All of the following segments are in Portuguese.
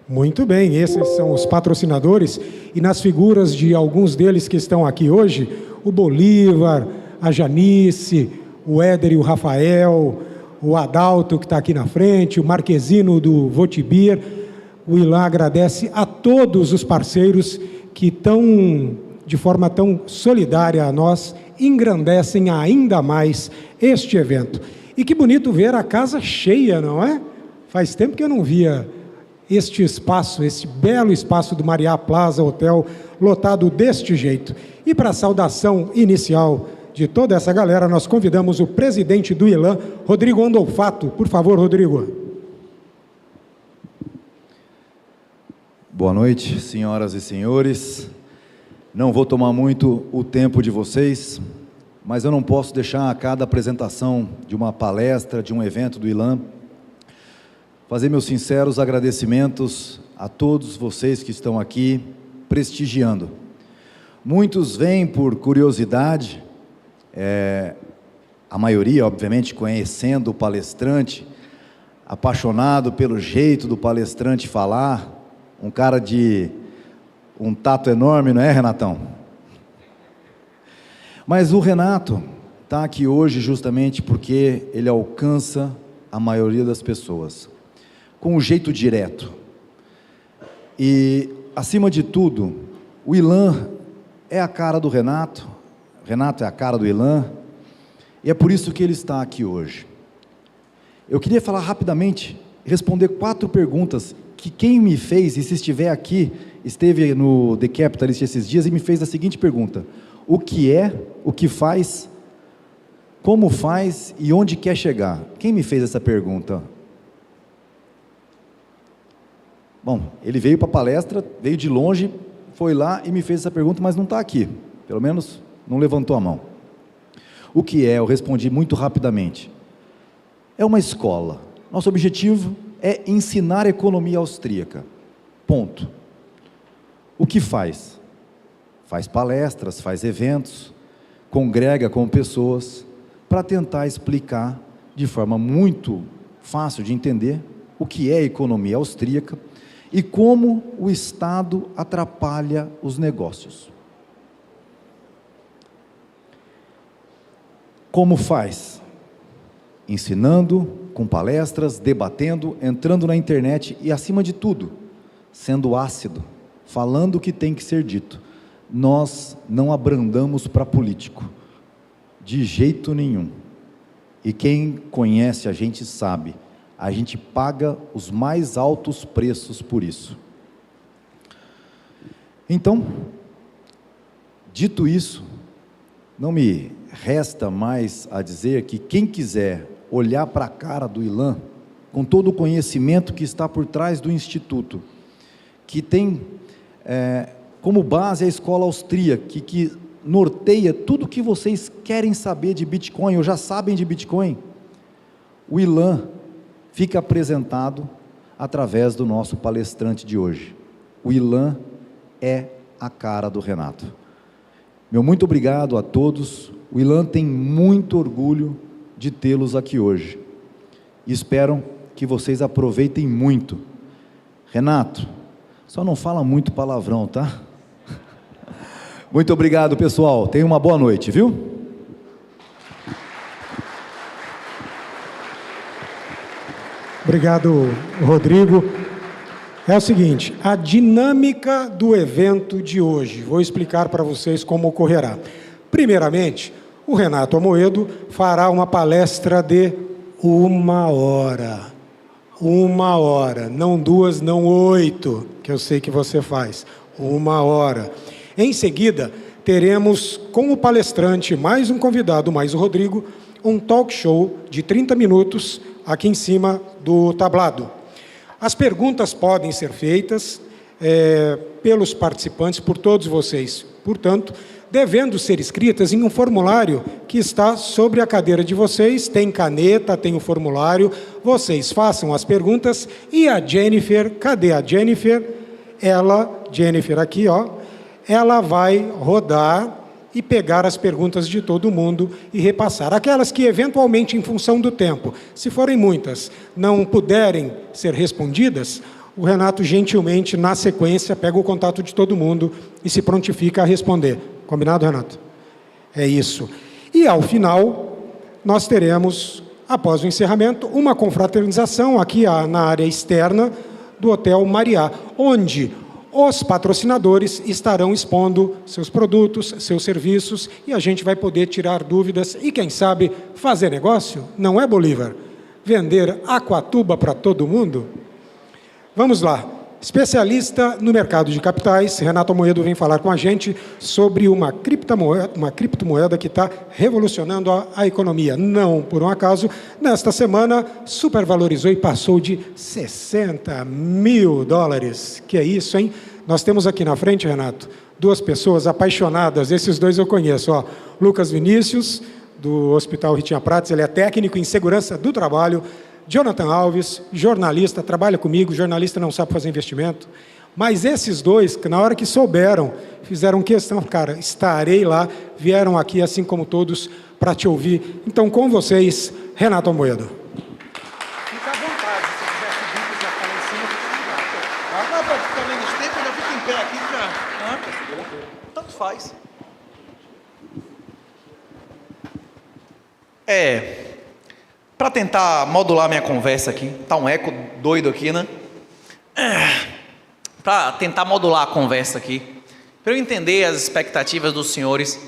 Muito bem, esses são os patrocinadores, e nas figuras de alguns deles que estão aqui hoje, o Bolívar, a Janice, o Éder e o Rafael, o Adalto que está aqui na frente, o Marquezino do Votibir. O Ilan agradece a todos os parceiros que estão, de forma tão solidária a nós, engrandecem ainda mais este evento. E que bonito ver a casa cheia, não é? Faz tempo que eu não via este espaço, este belo espaço do Mariá Plaza Hotel, lotado deste jeito. E para a saudação inicial de toda essa galera, nós convidamos o presidente do Ilan, Rodrigo Andolfato. Por favor, Rodrigo. Boa noite, senhoras e senhores. Não vou tomar muito o tempo de vocês, mas eu não posso deixar a cada apresentação de uma palestra, de um evento do Ilan, fazer meus sinceros agradecimentos a todos vocês que estão aqui prestigiando. Muitos vêm por curiosidade, a maioria, obviamente, conhecendo o palestrante, apaixonado pelo jeito do palestrante falar, um cara de um tato enorme, não é, Renatão? Mas o Renato está aqui hoje justamente porque ele alcança a maioria das pessoas, com um jeito direto. E, acima de tudo, o Ilan é a cara do Renato, Renato é a cara do Ilan, e é por isso que ele está aqui hoje. Eu queria falar rapidamente, responder 4 perguntas que quem me fez, e se estiver aqui, esteve no The Capitalist esses dias e me fez a seguinte pergunta: o que é, o que faz, como faz e onde quer chegar? Quem me fez essa pergunta? Bom, ele veio para a palestra, veio de longe, foi lá e me fez essa pergunta, mas não está aqui, pelo menos não levantou a mão. O que é? Eu respondi muito rapidamente. É uma escola. Nosso objetivo é ensinar a economia austríaca. Ponto. O que faz? Faz palestras, faz eventos, congrega com pessoas para tentar explicar de forma muito fácil de entender o que é a economia austríaca e como o Estado atrapalha os negócios. Como faz? Ensinando, com palestras, debatendo, entrando na internet e, acima de tudo, sendo ácido, falando o que tem que ser dito. Nós não abrandamos para político, de jeito nenhum. E quem conhece a gente sabe, a gente paga os mais altos preços por isso. Então, dito isso, não me resta mais a dizer que quem quiser olhar para a cara do Ilan, com todo o conhecimento que está por trás do Instituto, que tem como base a escola austríaca, que norteia tudo que vocês querem saber de Bitcoin, ou já sabem de Bitcoin, o Ilan fica apresentado através do nosso palestrante de hoje. O Ilan é a cara do Renato. Meu muito obrigado a todos. O Ilan tem muito orgulho de tê-los aqui hoje. E espero que vocês aproveitem muito. Renato, só não fala muito palavrão, tá? Muito obrigado, pessoal. Tenha uma boa noite, viu? Obrigado, Rodrigo. É o seguinte, a dinâmica do evento de hoje, vou explicar para vocês como ocorrerá. Primeiramente, o Renato Amoedo fará uma palestra de 1 hora. 1 hora, não 2, não 8, que eu sei que você faz. 1 hora. Em seguida, teremos com o palestrante, mais um convidado, mais o Rodrigo, um talk show de 30 minutos aqui em cima do tablado. As perguntas podem ser feitas pelos participantes, por todos vocês. Portanto, devendo ser escritas em um formulário que está sobre a cadeira de vocês, tem caneta, tem o formulário, vocês façam as perguntas e a Jennifer, cadê a Jennifer? Jennifer aqui, ó, ela vai rodar e pegar as perguntas de todo mundo e repassar. Aquelas que, eventualmente, em função do tempo, se forem muitas, não puderem ser respondidas, o Renato gentilmente, na sequência, pega o contato de todo mundo e se prontifica a responder. Combinado, Renato? É isso. E, ao final, nós teremos, após o encerramento, uma confraternização aqui na área externa do Hotel Mariá, onde os patrocinadores estarão expondo seus produtos, seus serviços, e a gente vai poder tirar dúvidas e, quem sabe, fazer negócio. Não é, Bolívar? Vender Aquatuba para todo mundo? Vamos lá. Especialista no mercado de capitais, Renato Amoedo vem falar com a gente sobre uma criptomoeda que está revolucionando a economia. Não por um acaso, nesta semana supervalorizou e passou de $60 mil. Que é isso, hein? Nós temos aqui na frente, Renato, duas pessoas apaixonadas, esses dois eu conheço. Ó, Lucas Vinícius, do Hospital Ritinha Prats, ele é técnico em segurança do trabalho. Jonathan Alves, jornalista, trabalha comigo, jornalista não sabe fazer investimento, mas esses dois, que na hora que souberam, fizeram questão, cara, estarei lá, vieram aqui, assim como todos, para te ouvir. Então, com vocês, Renato Amoedo. Fica à vontade, se você quiser subir, já está lá em cima, fica à vontade. Não, para ficar menos tempo, eu já fico em pé aqui, já. Tanto faz. Para tentar modular minha conversa aqui, tá um eco doido aqui, né? Para tentar modular a conversa aqui, para eu entender as expectativas dos senhores,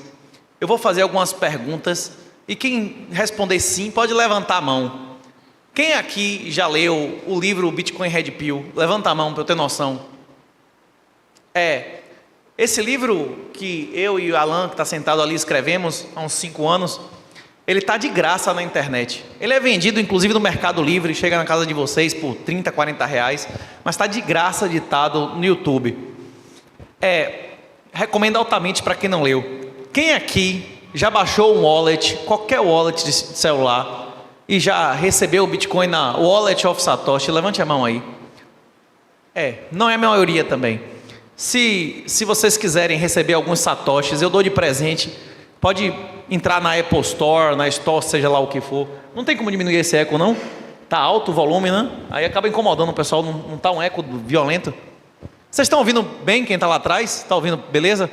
eu vou fazer algumas perguntas e quem responder sim pode levantar a mão. Quem aqui já leu o livro Bitcoin Red Pill? Levanta a mão para eu ter noção. Esse livro que eu e o Alan, que está sentado ali, escrevemos há uns 5 anos, ele está de graça na internet. Ele é vendido, inclusive, no Mercado Livre, chega na casa de vocês por R$30, R$40, mas está de graça editado no YouTube. Recomendo altamente para quem não leu. Quem aqui já baixou um wallet, qualquer wallet de celular, e já recebeu o Bitcoin na Wallet of Satoshi? Levante a mão aí. Não é a maioria também. Se vocês quiserem receber alguns satoshis, eu dou de presente. Pode entrar na Apple Store, na Store, seja lá o que for. Não tem como diminuir esse eco, não? Tá alto o volume, né? Aí acaba incomodando o pessoal, não tá um eco violento. Vocês estão ouvindo bem quem está lá atrás? Está ouvindo, beleza?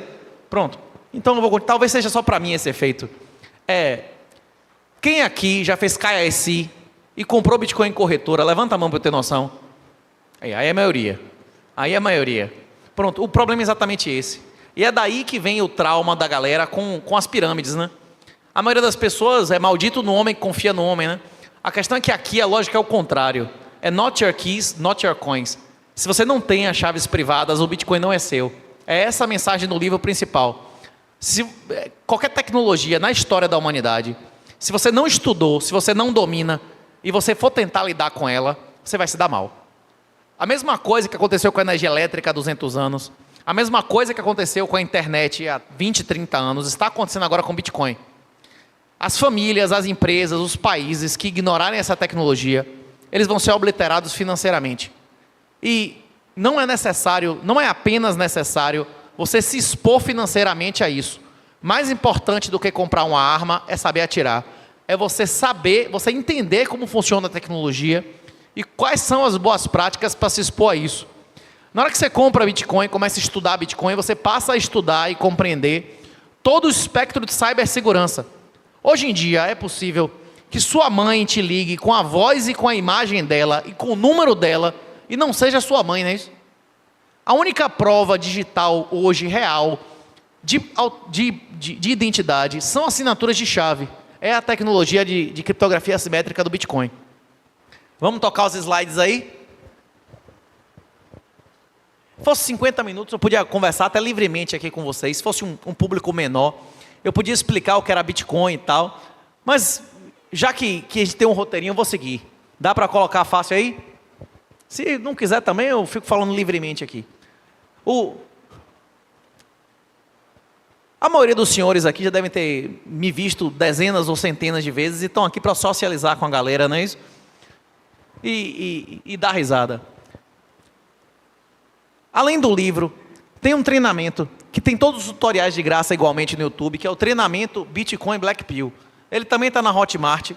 Pronto. Então eu vou, talvez seja só para mim esse efeito. Quem aqui já fez KYC e comprou Bitcoin em corretora? Levanta a mão para eu ter noção. Aí é a maioria. Aí é a maioria. Pronto, o problema é exatamente esse. E é daí que vem o trauma da galera com as pirâmides, né? A maioria das pessoas é maldito no homem que confia no homem, né? A questão é que aqui a lógica é o contrário. É not your keys, not your coins. Se você não tem as chaves privadas, o Bitcoin não é seu. É essa a mensagem do livro principal. Qualquer tecnologia na história da humanidade, se você não estudou, se você não domina, e você for tentar lidar com ela, você vai se dar mal. A mesma coisa que aconteceu com a energia elétrica há 200 anos, a mesma coisa que aconteceu com a internet há 20, 30 anos, está acontecendo agora com o Bitcoin. As famílias, as empresas, os países que ignorarem essa tecnologia, eles vão ser obliterados financeiramente. E não é necessário, não é apenas necessário você se expor financeiramente a isso. Mais importante do que comprar uma arma é saber atirar. É você saber, você entender como funciona a tecnologia e quais são as boas práticas para se expor a isso. Na hora que você compra Bitcoin, começa a estudar Bitcoin, você passa a estudar e compreender todo o espectro de cibersegurança. Hoje em dia é possível que sua mãe te ligue com a voz e com a imagem dela e com o número dela e não seja sua mãe, não é isso? A única prova digital hoje real de identidade são assinaturas de chave. É a tecnologia de criptografia assimétrica do Bitcoin. Vamos tocar os slides aí? Se fosse 50 minutos, eu podia conversar até livremente aqui com vocês. Se fosse um público menor, eu podia explicar o que era Bitcoin e tal. Mas, já que a gente tem um roteirinho, eu vou seguir. Dá para colocar fácil aí? Se não quiser também, eu fico falando livremente aqui. A maioria dos senhores aqui já devem ter me visto dezenas ou centenas de vezes e estão aqui para socializar com a galera, não é isso? E dar risada. Além do livro, tem um treinamento que tem todos os tutoriais de graça igualmente no YouTube, que é o treinamento Bitcoin Black Pill. Ele também está na Hotmart.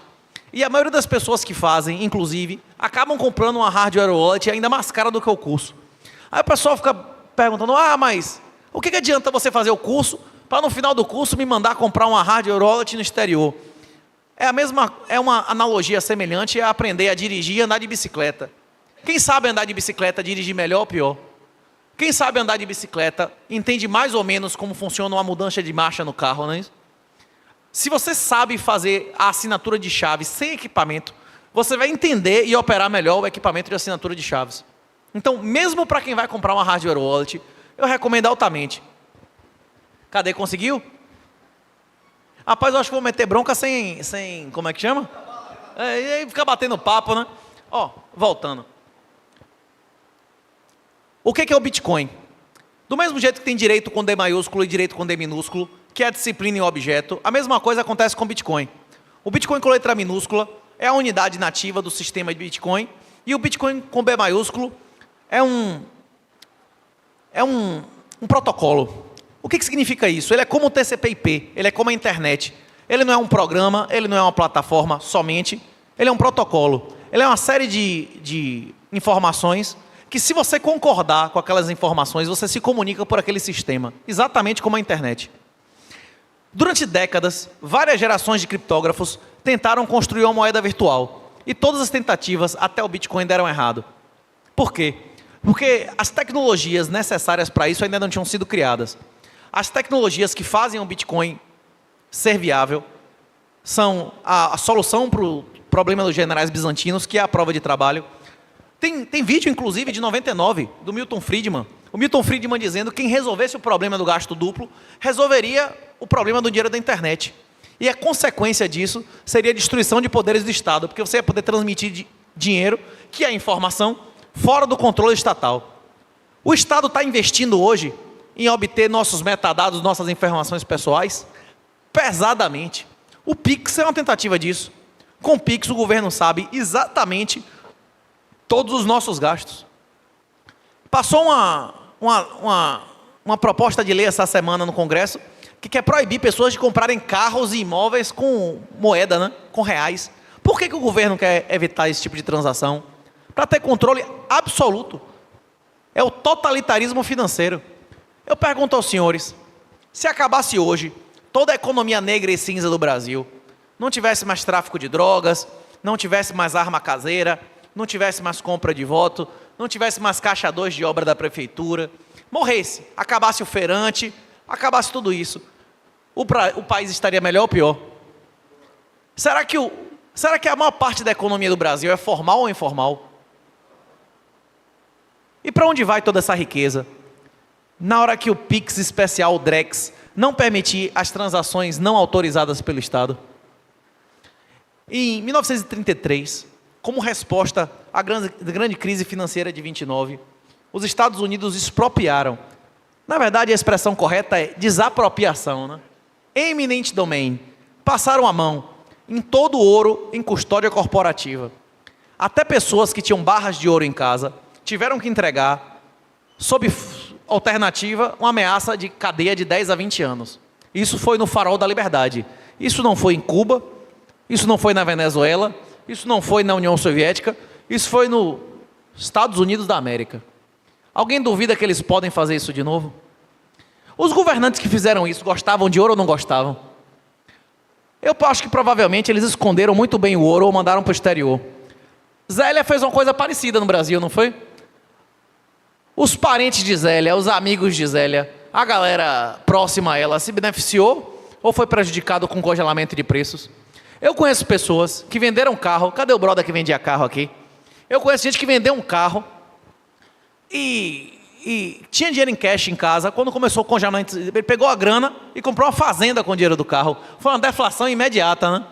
E a maioria das pessoas que fazem, inclusive, acabam comprando uma hardware wallet ainda mais cara do que o curso. Aí o pessoal fica perguntando, mas o que adianta você fazer o curso para no final do curso me mandar comprar uma hardware wallet no exterior? É uma analogia semelhante a aprender a dirigir e andar de bicicleta. Quem sabe andar de bicicleta dirige melhor ou pior? Quem sabe andar de bicicleta entende mais ou menos como funciona uma mudança de marcha no carro, não é isso? Se você sabe fazer a assinatura de chaves sem equipamento, você vai entender e operar melhor o equipamento de assinatura de chaves. Então, mesmo para quem vai comprar uma hardware wallet, eu recomendo altamente. Cadê? Conseguiu? Rapaz, eu acho que vou meter bronca sem como é que chama? E aí fica batendo papo, né? Voltando. O que é o Bitcoin? Do mesmo jeito que tem direito com D maiúsculo e direito com D minúsculo, que é a disciplina e o objeto, a mesma coisa acontece com o Bitcoin. O Bitcoin com letra minúscula é a unidade nativa do sistema de Bitcoin, e o Bitcoin com B maiúsculo é um protocolo. O que significa isso? Ele é como o TCP/IP, ele é como a internet. Ele não é um programa, ele não é uma plataforma somente, ele é um protocolo. Ele é uma série de informações que, se você concordar com aquelas informações, você se comunica por aquele sistema, exatamente como a internet. Durante décadas, várias gerações de criptógrafos tentaram construir uma moeda virtual, e todas as tentativas até o Bitcoin deram errado. Por quê? Porque as tecnologias necessárias para isso ainda não tinham sido criadas. As tecnologias que fazem o Bitcoin ser viável são a solução para o problema dos generais bizantinos, que é a prova de trabalho. Tem vídeo, inclusive, de 99, do Milton Friedman. O Milton Friedman dizendo que quem resolvesse o problema do gasto duplo, resolveria o problema do dinheiro da internet. E a consequência disso seria a destruição de poderes do Estado, porque você ia poder transmitir dinheiro, que é informação, fora do controle estatal. O Estado está investindo hoje em obter nossos metadados, nossas informações pessoais, pesadamente. O Pix é uma tentativa disso. Com o Pix, o governo sabe exatamente todos os nossos gastos. Passou uma proposta de lei essa semana no Congresso que quer proibir pessoas de comprarem carros e imóveis com moeda, né? Com reais. Por que o governo quer evitar esse tipo de transação? Para ter controle absoluto. É o totalitarismo financeiro. Eu pergunto aos senhores, se acabasse hoje toda a economia negra e cinza do Brasil, não tivesse mais tráfico de drogas, não tivesse mais arma caseira, não tivesse mais compra de voto, não tivesse mais caixa 2 de obra da prefeitura, morresse, acabasse o feirante, acabasse tudo isso, o país estaria melhor ou pior? Será que a maior parte da economia do Brasil é formal ou informal? E para onde vai toda essa riqueza? Na hora que o Pix especial Drex não permitir as transações não autorizadas pelo Estado. Em 1933, como resposta à grande crise financeira de 29, os Estados Unidos expropriaram. Na verdade, a expressão correta é desapropriação, né? Eminent domain. Passaram a mão em todo o ouro em custódia corporativa. Até pessoas que tinham barras de ouro em casa tiveram que entregar, sob alternativa, uma ameaça de cadeia de 10 a 20 anos. Isso foi no farol da liberdade. Isso não foi em Cuba, isso não foi na Venezuela, isso não foi na União Soviética, isso foi nos Estados Unidos da América. Alguém duvida que eles podem fazer isso de novo? Os governantes que fizeram isso gostavam de ouro ou não gostavam? Eu acho que provavelmente eles esconderam muito bem o ouro ou mandaram para o exterior. Zélia fez uma coisa parecida no Brasil, não foi? Os parentes de Zélia, os amigos de Zélia, a galera próxima a ela se beneficiou ou foi prejudicado com congelamento de preços? Eu conheço pessoas que venderam carro. Cadê o brother que vendia carro aqui? Eu conheço gente que vendeu um carro e tinha dinheiro em cash em casa. Quando começou o congelamento, ele pegou a grana e comprou uma fazenda com o dinheiro do carro. Foi uma deflação imediata, né?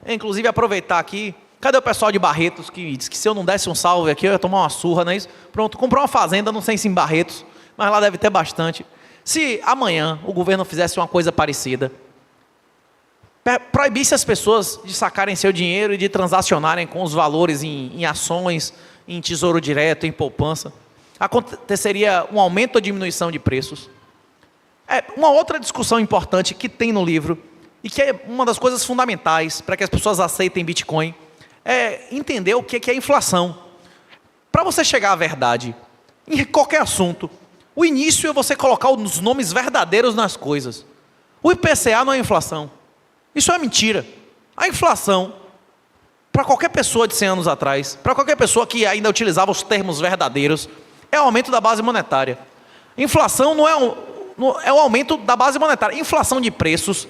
Inclusive, aproveitar aqui. Cadê o pessoal de Barretos que disse que se eu não desse um salve aqui, eu ia tomar uma surra, não é isso? Pronto, comprou uma fazenda, não sei se em Barretos, mas lá deve ter bastante. Se amanhã o governo fizesse uma coisa parecida, proibisse as pessoas de sacarem seu dinheiro e de transacionarem com os valores em ações, em tesouro direto, em poupança, aconteceria um aumento ou diminuição de preços. Uma outra discussão importante que tem no livro, e que é uma das coisas fundamentais para que as pessoas aceitem Bitcoin, é entender o que é inflação. Para você chegar à verdade, em qualquer assunto, o início é você colocar os nomes verdadeiros nas coisas. O IPCA não é inflação. Isso é mentira. A inflação, para qualquer pessoa de 100 anos atrás, para qualquer pessoa que ainda utilizava os termos verdadeiros, é o aumento da base monetária. Inflação não é o aumento da base monetária. Inflação de preços.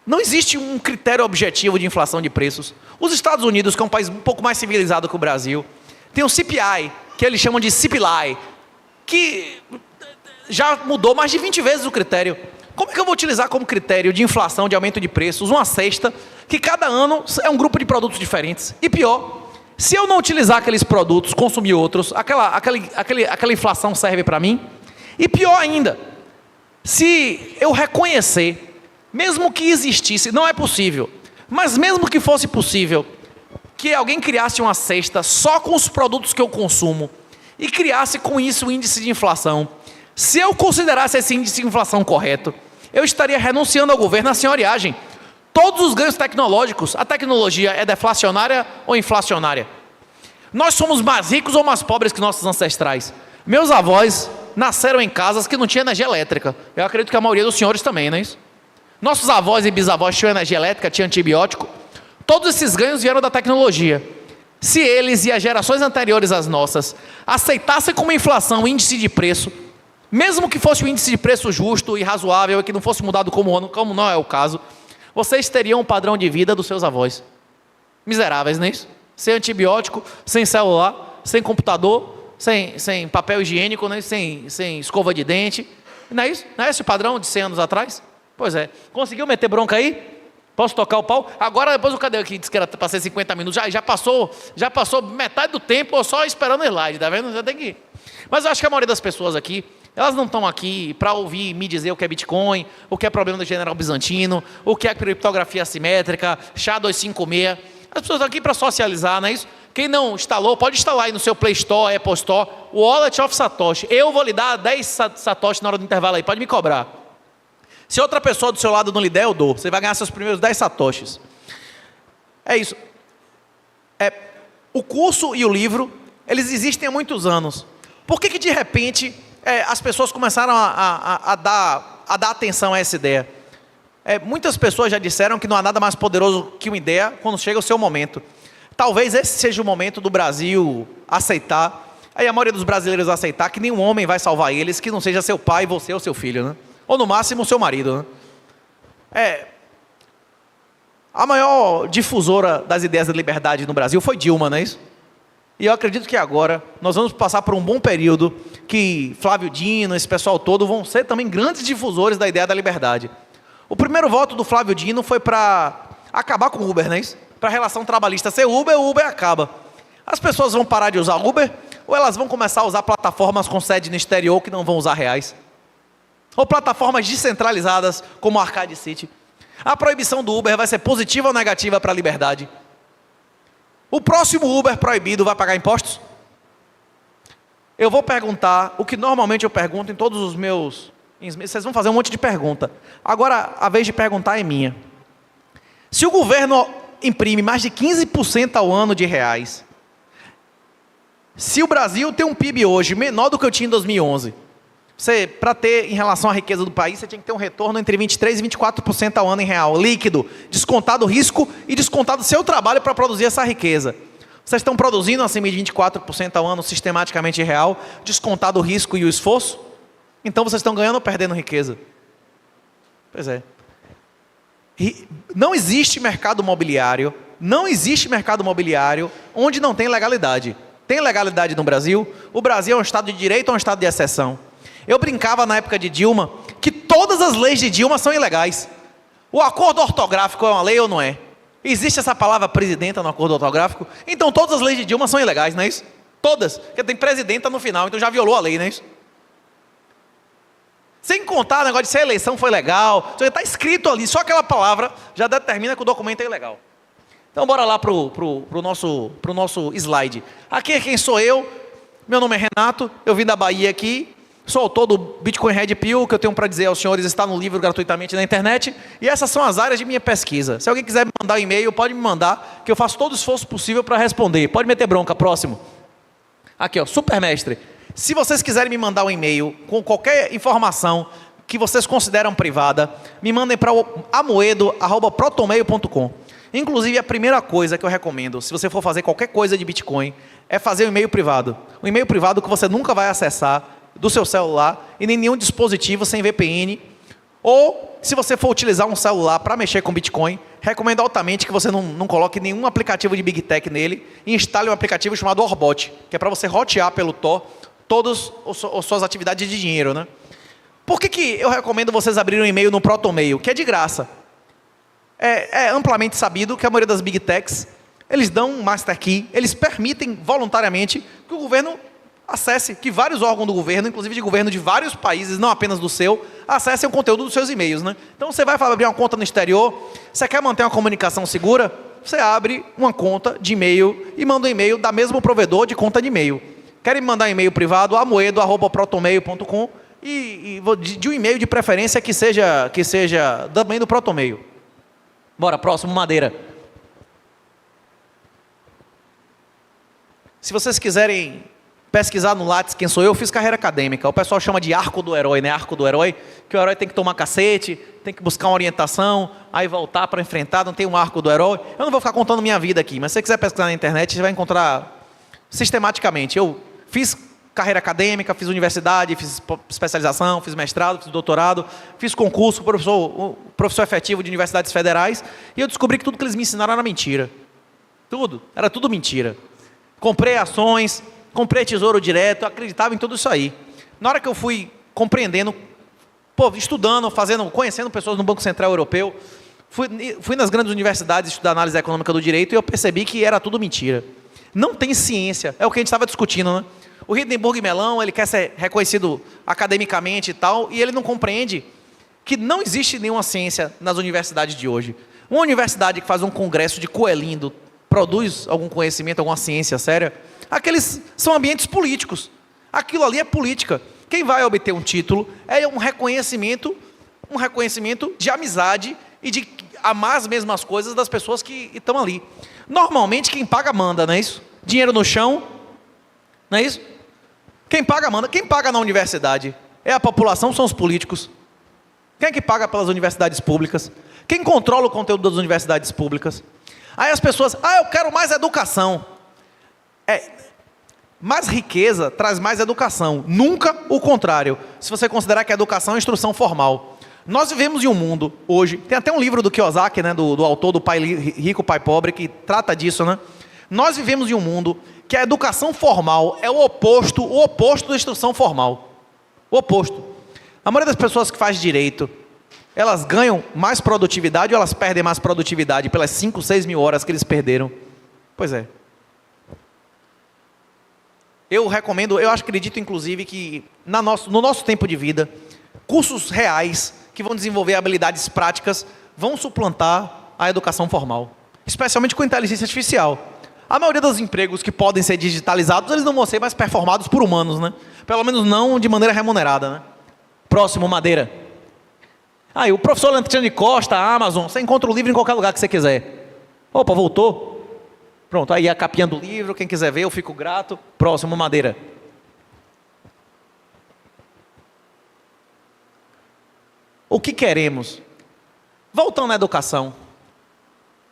Não existe um critério objetivo de inflação de preços. Os Estados Unidos, que é um país um pouco mais civilizado que o Brasil, tem o CPI, que eles chamam de CPI, que já mudou mais de 20 vezes o critério. Como é que eu vou utilizar como critério de inflação, de aumento de preços, uma cesta, que cada ano é um grupo de produtos diferentes? E pior, se eu não utilizar aqueles produtos, consumir outros, aquela inflação serve para mim? E pior ainda, se eu reconhecer, mesmo que existisse, não é possível, mas mesmo que fosse possível, que alguém criasse uma cesta só com os produtos que eu consumo, e criasse com isso o índice de inflação, se eu considerasse esse índice de inflação correto, eu estaria renunciando ao governo à senhoriagem. Todos os ganhos tecnológicos, a tecnologia é deflacionária ou inflacionária? Nós somos mais ricos ou mais pobres que nossos ancestrais? Meus avós nasceram em casas que não tinham energia elétrica. Eu acredito que a maioria dos senhores também, não é isso? Nossos avós e bisavós tinham energia elétrica, tinham antibiótico. Todos esses ganhos vieram da tecnologia. Se eles e as gerações anteriores às nossas aceitassem como inflação o índice de preço, mesmo que fosse um índice de preço justo e razoável e que não fosse mudado como ano, como não é o caso, vocês teriam um padrão de vida dos seus avós. Miseráveis, não é isso? Sem antibiótico, sem celular, sem computador, sem papel higiênico, né? sem escova de dente. Não é isso? Não é esse o padrão de 100 anos atrás? Pois é. Conseguiu meter bronca aí? Posso tocar o pau? Agora, depois o cadê que disse que era para ser 50 minutos? Já passou metade do tempo só esperando o slide, tá vendo? Já tem que ir. Mas eu acho que a maioria das pessoas aqui, elas não estão aqui para ouvir me dizer o que é Bitcoin, o que é problema do General Bizantino, o que é criptografia assimétrica, SHA-256. As pessoas estão aqui para socializar, não é isso? Quem não instalou, pode instalar aí no seu Play Store, Apple Store, o Wallet of Satoshi. Eu vou lhe dar 10 Satoshi na hora do intervalo aí, pode me cobrar. Se outra pessoa do seu lado não lhe der, eu dou. Você vai ganhar seus primeiros 10 Satoshis. É isso. O curso e o livro, eles existem há muitos anos. Por que de repente as pessoas começaram a dar atenção a essa ideia? Muitas pessoas já disseram que não há nada mais poderoso que uma ideia quando chega o seu momento. Talvez esse seja o momento do Brasil aceitar, aí a maioria dos brasileiros aceitar que nenhum homem vai salvar eles que não seja seu pai, você ou seu filho, né? Ou no máximo o seu marido, né? A maior difusora das ideias da liberdade no Brasil foi Dilma, não é isso? E eu acredito que agora nós vamos passar por um bom período que Flávio Dino, esse pessoal todo, vão ser também grandes difusores da ideia da liberdade. O primeiro voto do Flávio Dino foi para acabar com o Uber, não é isso? Para a relação trabalhista ser Uber, o Uber acaba. As pessoas vão parar de usar Uber ou elas vão começar a usar plataformas com sede no exterior que não vão usar reais? Ou plataformas descentralizadas como a Arcade City? A proibição do Uber vai ser positiva ou negativa para a liberdade? O próximo Uber proibido vai pagar impostos? Eu vou perguntar o que normalmente eu pergunto em todos os meus... Vocês vão fazer um monte de pergunta. Agora, a vez de perguntar é minha. Se o governo imprime mais de 15% ao ano de reais, se o Brasil tem um PIB hoje menor do que eu tinha em 2011, para ter, em relação à riqueza do país, você tinha que ter um retorno entre 23% e 24% ao ano em real, líquido, descontado o risco e descontado o seu trabalho para produzir essa riqueza. Vocês estão produzindo acima de 24% ao ano sistematicamente em real, descontado o risco e o esforço? Então vocês estão ganhando ou perdendo riqueza? Pois é. Não existe mercado imobiliário onde não tem legalidade. Tem legalidade no Brasil? O Brasil é um estado de direito ou um estado de exceção? Eu brincava na época de Dilma que todas as leis de Dilma são ilegais. O acordo ortográfico é uma lei ou não é? Existe essa palavra presidenta no acordo ortográfico? Então todas as leis de Dilma são ilegais, não é isso? Todas. Porque tem presidenta no final, então já violou a lei, não é isso? Sem contar o negócio de se a eleição foi legal, está escrito ali, só aquela palavra já determina que o documento é ilegal. Então bora lá pro nosso slide. Aqui é quem sou eu, meu nome é Renato, eu vim da Bahia aqui, Sou autor do Bitcoin Red Pill, o que eu tenho para dizer aos senhores está no livro gratuitamente na internet, e essas são as áreas de minha pesquisa. Se alguém quiser me mandar um e-mail, pode me mandar, que eu faço todo o esforço possível para responder. Pode meter bronca, próximo. Aqui, ó, Supermestre. Se vocês quiserem me mandar um e-mail com qualquer informação que vocês consideram privada, me mandem para o amoedo@protonmail.com. Inclusive, a primeira coisa que eu recomendo, se você for fazer qualquer coisa de Bitcoin, é fazer um e-mail privado. Um e-mail privado que você nunca vai acessar do seu celular e nem nenhum dispositivo sem VPN. Ou, se você for utilizar um celular para mexer com Bitcoin, recomendo altamente que você não coloque nenhum aplicativo de Big Tech nele e instale um aplicativo chamado Orbot, que é para você rotear pelo Tor todas as suas atividades de dinheiro, né? Por que eu recomendo vocês abrirem um e-mail no ProtonMail, que é de graça? É amplamente sabido que a maioria das Big Techs, eles dão um Master Key, eles permitem voluntariamente que o governo acesse, que vários órgãos do governo, inclusive de governo de vários países, não apenas do seu, acessem o conteúdo dos seus e-mails, né? Então você vai abrir uma conta no exterior, você quer manter uma comunicação segura, você abre uma conta de e-mail e manda um e-mail da mesmo provedor de conta de e-mail. Querem me mandar um e-mail privado, amoedo@protonmail.com e de um e-mail de preferência que seja também do ProtonMail. Bora, próximo, Madeira. Se vocês quiserem pesquisar no Lattes quem sou eu fiz carreira acadêmica. O pessoal chama de arco do herói, né? Arco do herói, que o herói tem que tomar cacete, tem que buscar uma orientação, aí voltar para enfrentar, não tem um arco do herói. Eu não vou ficar contando minha vida aqui, mas se você quiser pesquisar na internet, você vai encontrar sistematicamente. Eu fiz carreira acadêmica, fiz universidade, fiz especialização, fiz mestrado, fiz doutorado, fiz concurso, professor efetivo de universidades federais, e eu descobri que tudo que eles me ensinaram era mentira. Tudo, era tudo mentira. Comprei ações, comprei tesouro direto, acreditava em tudo isso aí. Na hora que eu fui compreendendo, estudando, conhecendo pessoas no Banco Central Europeu, fui nas grandes universidades estudar análise econômica do direito e eu percebi que era tudo mentira. Não tem ciência, é o que a gente estava discutindo, né? O Hindenburg Melão, ele quer ser reconhecido academicamente e tal, e ele não compreende que não existe nenhuma ciência nas universidades de hoje. Uma universidade que faz um congresso de coelindo, produz algum conhecimento, alguma ciência séria, aqueles são ambientes políticos. Aquilo ali é política. Quem vai obter um título é um reconhecimento de amizade e de amar as mesmas coisas das pessoas que estão ali. Normalmente quem paga manda, não é isso? Dinheiro no chão, não é isso? Quem paga manda. Quem paga na universidade é a população, são os políticos. Quem é que paga pelas universidades públicas? Quem controla o conteúdo das universidades públicas? Aí as pessoas, eu quero mais educação. Mais riqueza traz mais educação, nunca o contrário, se você considerar que a educação é instrução formal. Nós vivemos em um mundo, hoje, tem até um livro do Kiyosaki, né, do autor do Pai Rico, Pai Pobre, que trata disso, né? Nós vivemos em um mundo que a educação formal é o oposto da instrução formal. O oposto. A maioria das pessoas que faz direito, elas ganham mais produtividade ou elas perdem mais produtividade pelas 5, 6 mil horas que eles perderam? Pois é. Eu recomendo, acredito inclusive que no nosso tempo de vida, cursos reais que vão desenvolver habilidades práticas vão suplantar a educação formal. Especialmente com inteligência artificial. A maioria dos empregos que podem ser digitalizados, eles não vão ser mais performados por humanos, né? Pelo menos não de maneira remunerada, né? Próximo, Madeira. Aí, o professor Alexandre Costa, a Amazon, você encontra o livro em qualquer lugar que você quiser. Opa, voltou? Pronto, aí a capinha do livro, quem quiser ver, eu fico grato. Próximo, Madeira. O que queremos? Voltando à educação.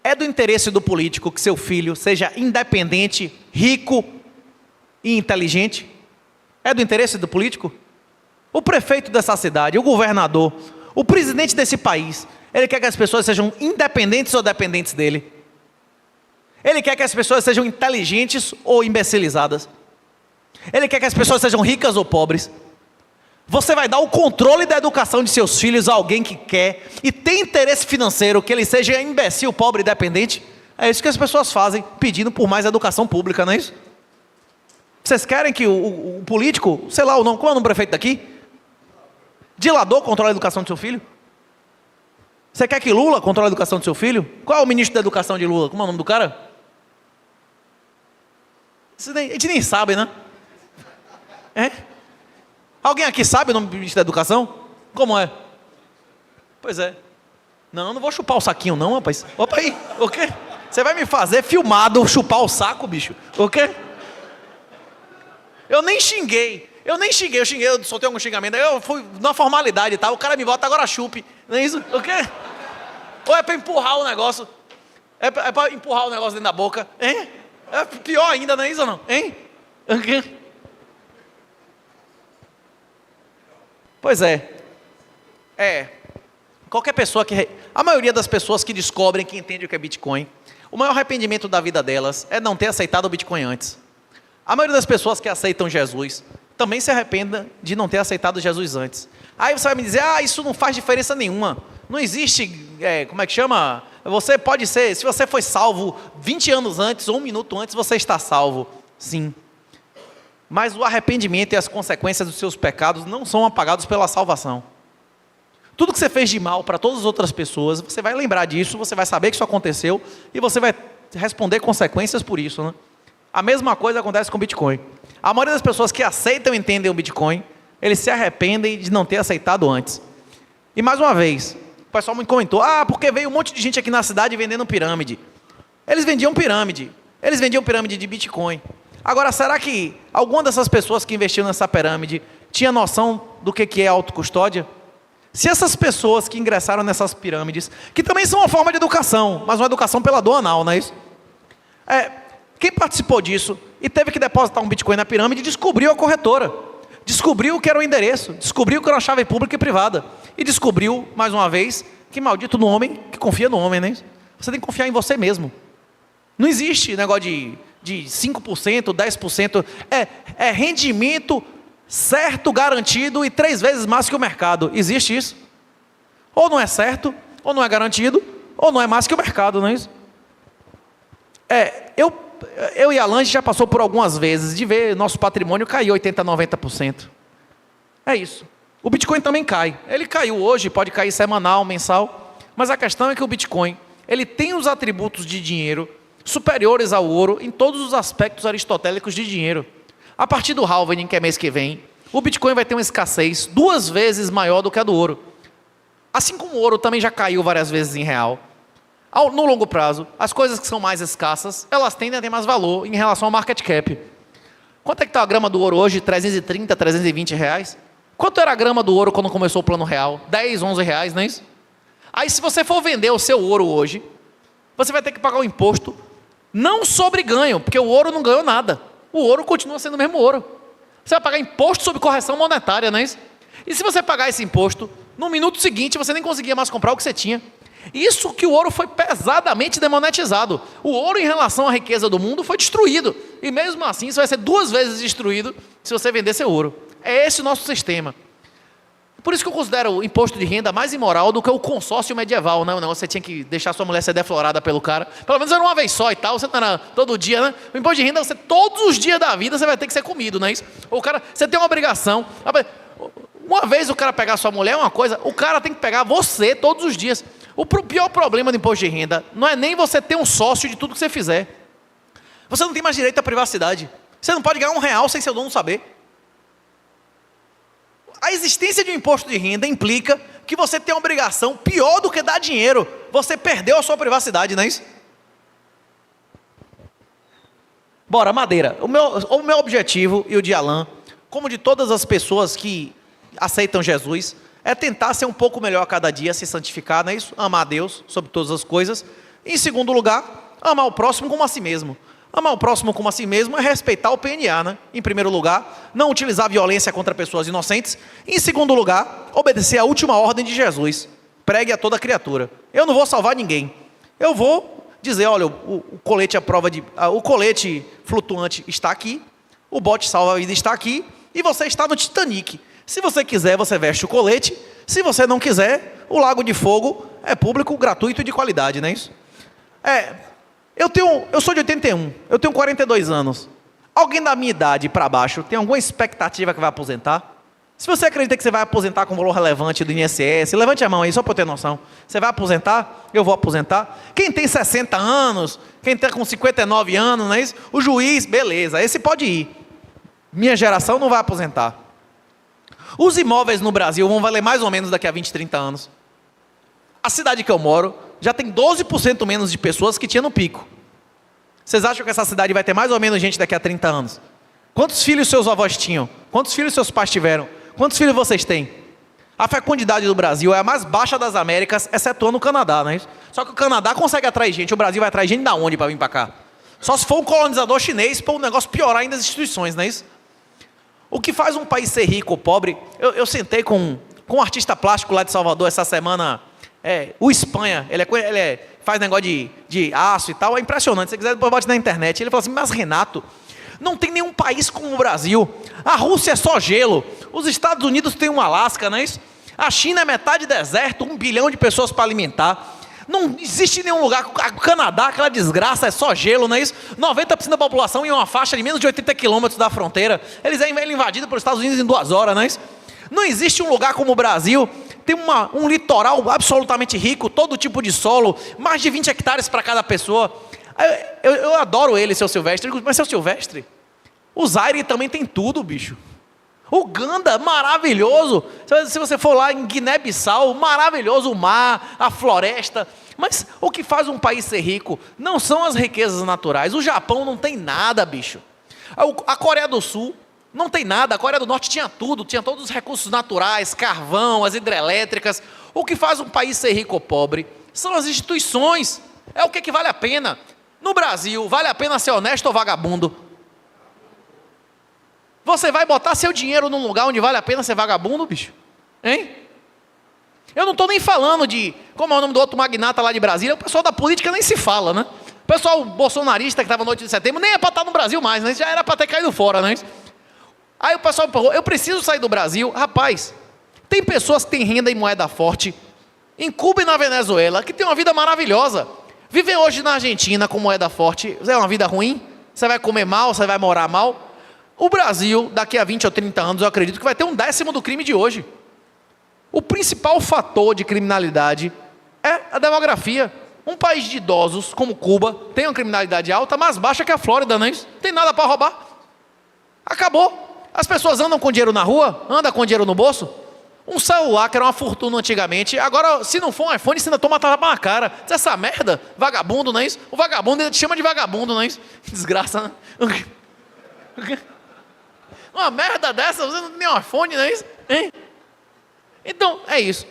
É do interesse do político que seu filho seja independente, rico e inteligente? É do interesse do político? O prefeito dessa cidade, o governador, o presidente desse país, ele quer que as pessoas sejam independentes ou dependentes dele? Ele quer que as pessoas sejam inteligentes ou imbecilizadas? Ele quer que as pessoas sejam ricas ou pobres? Você vai dar o controle da educação de seus filhos a alguém que quer e tem interesse financeiro que ele seja imbecil, pobre e dependente? É isso que as pessoas fazem, pedindo por mais educação pública, não é isso? Vocês querem que o político, sei lá o nome, qual é o nome do prefeito daqui? Dilador controle a educação do seu filho? Você quer que Lula controle a educação do seu filho? Qual é o ministro da educação de Lula? Como é o nome do cara? A gente nem sabe, né? Alguém aqui sabe o nome do ministro da Educação? Como é? Pois é. Não vou chupar o saquinho não, rapaz. Opa aí, o quê? Você vai me fazer filmado chupar o saco, bicho? O quê? Eu nem xinguei, eu soltei algum xingamento, eu fui na formalidade e tal, o cara me bota, agora chupe, não é isso? O quê? Ou é para empurrar o negócio? É para empurrar o negócio dentro da boca, hein? É pior ainda, não é isso ou não? Hein? O quê? Pois é. Qualquer pessoa a maioria das pessoas que descobrem, que entendem o que é Bitcoin, o maior arrependimento da vida delas é não ter aceitado o Bitcoin antes. A maioria das pessoas que aceitam Jesus também se arrependem de não ter aceitado Jesus antes. Aí você vai me dizer, isso não faz diferença nenhuma. Não existe, como é que chama? Você pode ser, se você foi salvo 20 anos antes ou 1 minuto antes, você está salvo. Sim. Mas o arrependimento e as consequências dos seus pecados não são apagados pela salvação. Tudo que você fez de mal para todas as outras pessoas, você vai lembrar disso, você vai saber que isso aconteceu e você vai responder consequências por isso, né? A mesma coisa acontece com o Bitcoin. A maioria das pessoas que aceitam e entendem o Bitcoin, eles se arrependem de não ter aceitado antes. E mais uma vez, o pessoal me comentou, porque veio um monte de gente aqui na cidade vendendo pirâmide. Eles vendiam pirâmide de Bitcoin. Agora, será que alguma dessas pessoas que investiram nessa pirâmide tinha noção do que é autocustódia? Se essas pessoas que ingressaram nessas pirâmides, que também são uma forma de educação, mas uma educação pela dor anal, não é isso? Quem participou disso e teve que depositar um Bitcoin na pirâmide, descobriu a corretora, descobriu que era o endereço, descobriu que era uma chave pública e privada, e descobriu, mais uma vez, que maldito no homem que confia no homem, né? Você tem que confiar em você mesmo. Não existe negócio de 5%, 10%, é rendimento certo, garantido e 3 vezes mais que o mercado. Existe isso? Ou não é certo, ou não é garantido, ou não é mais que o mercado, não é isso? Eu e a Lange já passou por algumas vezes de ver nosso patrimônio cair 80%, 90%. É isso. O Bitcoin também cai. Ele caiu hoje, pode cair semanal, mensal, mas a questão é que o Bitcoin, ele tem os atributos de dinheiro superiores ao ouro em todos os aspectos aristotélicos de dinheiro. A partir do halving, que é mês que vem, o Bitcoin vai ter uma escassez 2 vezes maior do que a do ouro. Assim como o ouro também já caiu várias vezes em real. No longo prazo, as coisas que são mais escassas, elas tendem a ter mais valor em relação ao market cap. Quanto é que está a grama do ouro hoje? 330, 320 reais? Quanto era a grama do ouro quando começou o plano real? 10, 11 reais, não é isso? Aí se você for vender o seu ouro hoje, você vai ter que pagar o imposto, não sobre ganho, porque o ouro não ganhou nada. O ouro continua sendo o mesmo ouro. Você vai pagar imposto sobre correção monetária, não é isso? E se você pagar esse imposto, no minuto seguinte você nem conseguia mais comprar o que você tinha. Isso que o ouro foi pesadamente demonetizado. O ouro em relação à riqueza do mundo foi destruído. E mesmo assim, isso vai ser 2 vezes destruído se você vender seu ouro. É esse o nosso sistema. Por isso que eu considero o imposto de renda mais imoral do que o consórcio medieval. Não, você tinha que deixar sua mulher ser deflorada pelo cara. Pelo menos era uma vez só e tal, você não era todo dia, né? O imposto de renda, você todos os dias da vida você vai ter que ser comido, não é isso? O cara, você tem uma obrigação. Uma vez o cara pegar sua mulher é uma coisa, o cara tem que pegar você todos os dias. O pior problema do imposto de renda não é nem você ter um sócio de tudo que você fizer. Você não tem mais direito à privacidade. Você não pode ganhar R$1 sem seu dono saber. A existência de um imposto de renda implica que você tem uma obrigação pior do que dar dinheiro. Você perdeu a sua privacidade, não é isso? Bora, Madeira. O meu objetivo e o de Alan, como de todas as pessoas que aceitam Jesus, é tentar ser um pouco melhor a cada dia, se santificar, não é isso? Amar a Deus sobre todas as coisas. Em segundo lugar, amar o próximo como a si mesmo. Amar o próximo como a si mesmo é respeitar o PNA, né? Em primeiro lugar, não utilizar violência contra pessoas inocentes. Em segundo lugar, obedecer à última ordem de Jesus. Pregue a toda criatura. Eu não vou salvar ninguém. Eu vou dizer, olha, o colete o colete flutuante está aqui, o bote salva-vida está aqui, e você está no Titanic. Se você quiser, você veste o colete. Se você não quiser, o Lago de Fogo é público, gratuito e de qualidade, não é isso? Eu sou de 81, eu tenho 42 anos. Alguém da minha idade para baixo tem alguma expectativa que vai aposentar? Se você acredita que você vai aposentar com valor relevante do INSS, levante a mão aí, só para eu ter noção. Você vai aposentar? Eu vou aposentar. Quem tem 60 anos, quem está com 59 anos, não é isso? O juiz, beleza, esse pode ir. Minha geração não vai aposentar. Os imóveis no Brasil vão valer mais ou menos daqui a 20, 30 anos. A cidade que eu moro já tem 12% menos de pessoas que tinha no pico. Vocês acham que essa cidade vai ter mais ou menos gente daqui a 30 anos? Quantos filhos seus avós tinham? Quantos filhos seus pais tiveram? Quantos filhos vocês têm? A fecundidade do Brasil é a mais baixa das Américas, excetuando o Canadá, não é isso? Só que o Canadá consegue atrair gente, o Brasil vai atrair gente da onde para vir para cá? Só se for um colonizador chinês para o negócio piorar ainda as instituições, não é isso? O que faz um país ser rico ou pobre? Eu sentei com um artista plástico lá de Salvador essa semana, o Espanha, ele faz negócio de aço e tal, é impressionante, se você quiser depois bote na internet. Ele falou assim, mas Renato, não tem nenhum país como o Brasil, a Rússia é só gelo, os Estados Unidos tem um Alasca, não é isso? A China é metade deserto, 1 bilhão de pessoas para alimentar, não existe nenhum lugar, o Canadá, aquela desgraça, é só gelo, não é isso? 90% da população em uma faixa de menos de 80 quilômetros da fronteira, eles é invadido pelos Estados Unidos em 2 horas, não é isso? Não existe um lugar como o Brasil, tem um litoral absolutamente rico, todo tipo de solo, mais de 20 hectares para cada pessoa. Eu adoro ele, seu Silvestre, mas seu Silvestre, o Zaire também tem tudo, bicho. Uganda, maravilhoso. Se você for lá em Guiné-Bissau, maravilhoso o mar, a floresta. Mas o que faz um país ser rico não são as riquezas naturais. O Japão não tem nada, bicho. A Coreia do Sul não tem nada. A Coreia do Norte tinha tudo, tinha todos os recursos naturais, carvão, as hidrelétricas. O que faz um país ser rico ou pobre são as instituições. É o que vale a pena. No Brasil, vale a pena ser honesto ou vagabundo? Você vai botar seu dinheiro num lugar onde vale a pena ser vagabundo, bicho? Hein? Eu não estou nem falando de, como é o nome do outro magnata lá de Brasília, o pessoal da política nem se fala, né? O pessoal bolsonarista que estava no 8 de setembro, nem é para estar no Brasil mais, né? Já era para ter caído fora, né? Aí o pessoal falou, eu preciso sair do Brasil. Rapaz, tem pessoas que têm renda em moeda forte, em Cuba e na Venezuela, que tem uma vida maravilhosa. Viver hoje na Argentina com moeda forte, é uma vida ruim? Você vai comer mal, você vai morar mal? O Brasil, daqui a 20 ou 30 anos, eu acredito que vai ter 1/10 do crime de hoje. O principal fator de criminalidade é a demografia. Um país de idosos, como Cuba, tem uma criminalidade alta, mais baixa que a Flórida, não é isso? Não tem nada para roubar. Acabou. As pessoas andam com dinheiro na rua, andam com dinheiro no bolso. Um celular, que era uma fortuna antigamente, agora, se não for um iPhone, você ainda toma tapa na cara. Diz essa merda, vagabundo, não é isso? O vagabundo ainda te chama de vagabundo, não é isso? Desgraça, né? Uma merda dessa, você não tem um iPhone, não é isso? Hein? Então, é isso.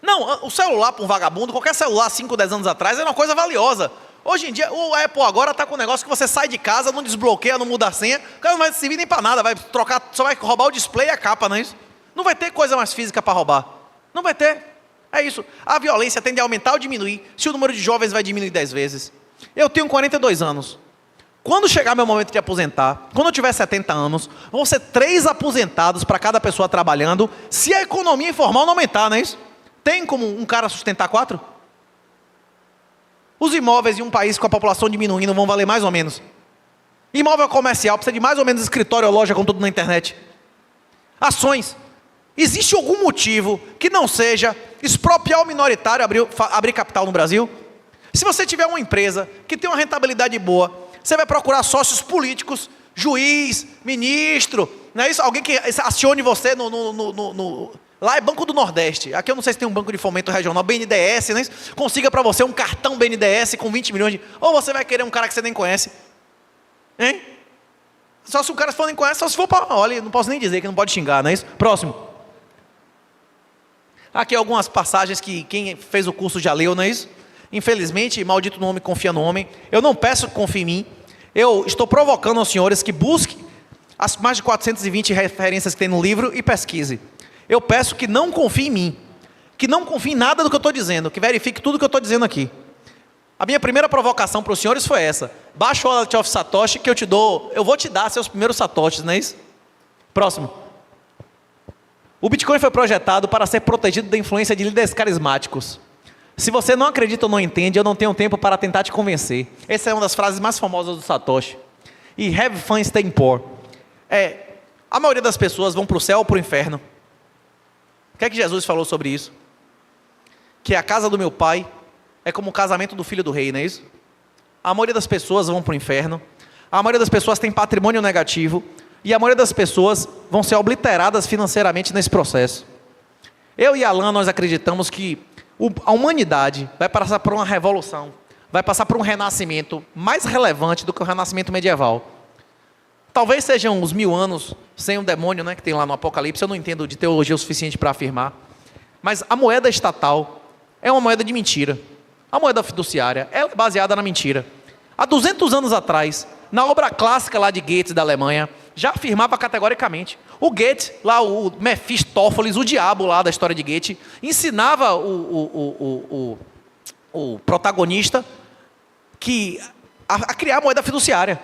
Não, o celular para um vagabundo, qualquer celular 5, 10 anos atrás, era uma coisa valiosa. Hoje em dia, o Apple agora está com um negócio que você sai de casa, não desbloqueia, não muda a senha, o cara não vai servir nem para nada, vai trocar, só vai roubar o display e a capa, não é isso? Não vai ter coisa mais física para roubar. Não vai ter. É isso. A violência tende a aumentar ou diminuir, se o número de jovens vai diminuir 10 vezes. Eu tenho 42 anos. Quando chegar meu momento de aposentar, quando eu tiver 70 anos, vão ser 3 aposentados para cada pessoa trabalhando, se a economia informal não aumentar, não é isso? Tem como um cara sustentar 4? Os imóveis em um país com a população diminuindo vão valer mais ou menos. Imóvel comercial precisa de mais ou menos escritório ou loja com tudo na internet. Ações. Existe algum motivo que não seja expropriar o minoritário abrir capital no Brasil? Se você tiver uma empresa que tem uma rentabilidade boa, você vai procurar sócios políticos, juiz, ministro, não é isso? Alguém que acione você lá é Banco do Nordeste. Aqui eu não sei se tem um banco de fomento regional, BNDES, não é isso? Consiga para você um cartão BNDES com 20 milhões de... Ou você vai querer um cara que você nem conhece. Hein? Só se o cara for nem conhece, só se for para... Olha, não posso nem dizer que não pode xingar, não é isso? Próximo. Aqui algumas passagens que quem fez o curso já leu, não é isso? Infelizmente, maldito no homem confia no homem. Eu não peço que confie em mim. Eu estou provocando aos senhores que busquem as mais de 420 referências que tem no livro e pesquise. Eu peço que não confie em mim. Que não confie em nada do que eu estou dizendo. Que verifique tudo que eu estou dizendo aqui. A minha primeira provocação para os senhores foi essa. Baixa o Wallet of Satoshi que eu vou te dar seus primeiros satoshis, não é isso? Próximo. O Bitcoin foi projetado para ser protegido da influência de líderes carismáticos. Se você não acredita ou não entende, eu não tenho tempo para tentar te convencer. Essa é uma das frases mais famosas do Satoshi. E have fun staying poor. A maioria das pessoas vão para o céu ou para o inferno. O que é que Jesus falou sobre isso? Que a casa do meu pai é como o casamento do filho do rei, não é isso? A maioria das pessoas vão para o inferno. A maioria das pessoas tem patrimônio negativo. e a maioria das pessoas vão ser obliteradas financeiramente nesse processo. Eu e Alan, nós acreditamos que a humanidade vai passar por uma revolução, vai passar por um renascimento mais relevante do que o renascimento medieval. Talvez sejam os 1000 anos sem o demônio, né, que tem lá no Apocalipse. Eu não entendo de teologia o suficiente para afirmar. Mas a moeda estatal é uma moeda de mentira. A moeda fiduciária é baseada na mentira. Há 200 anos atrás, na obra clássica lá de Goethe, da Alemanha, já afirmava categoricamente. O Goethe, lá o Mefistófeles, o diabo lá da história de Goethe, ensinava o protagonista a criar a moeda fiduciária.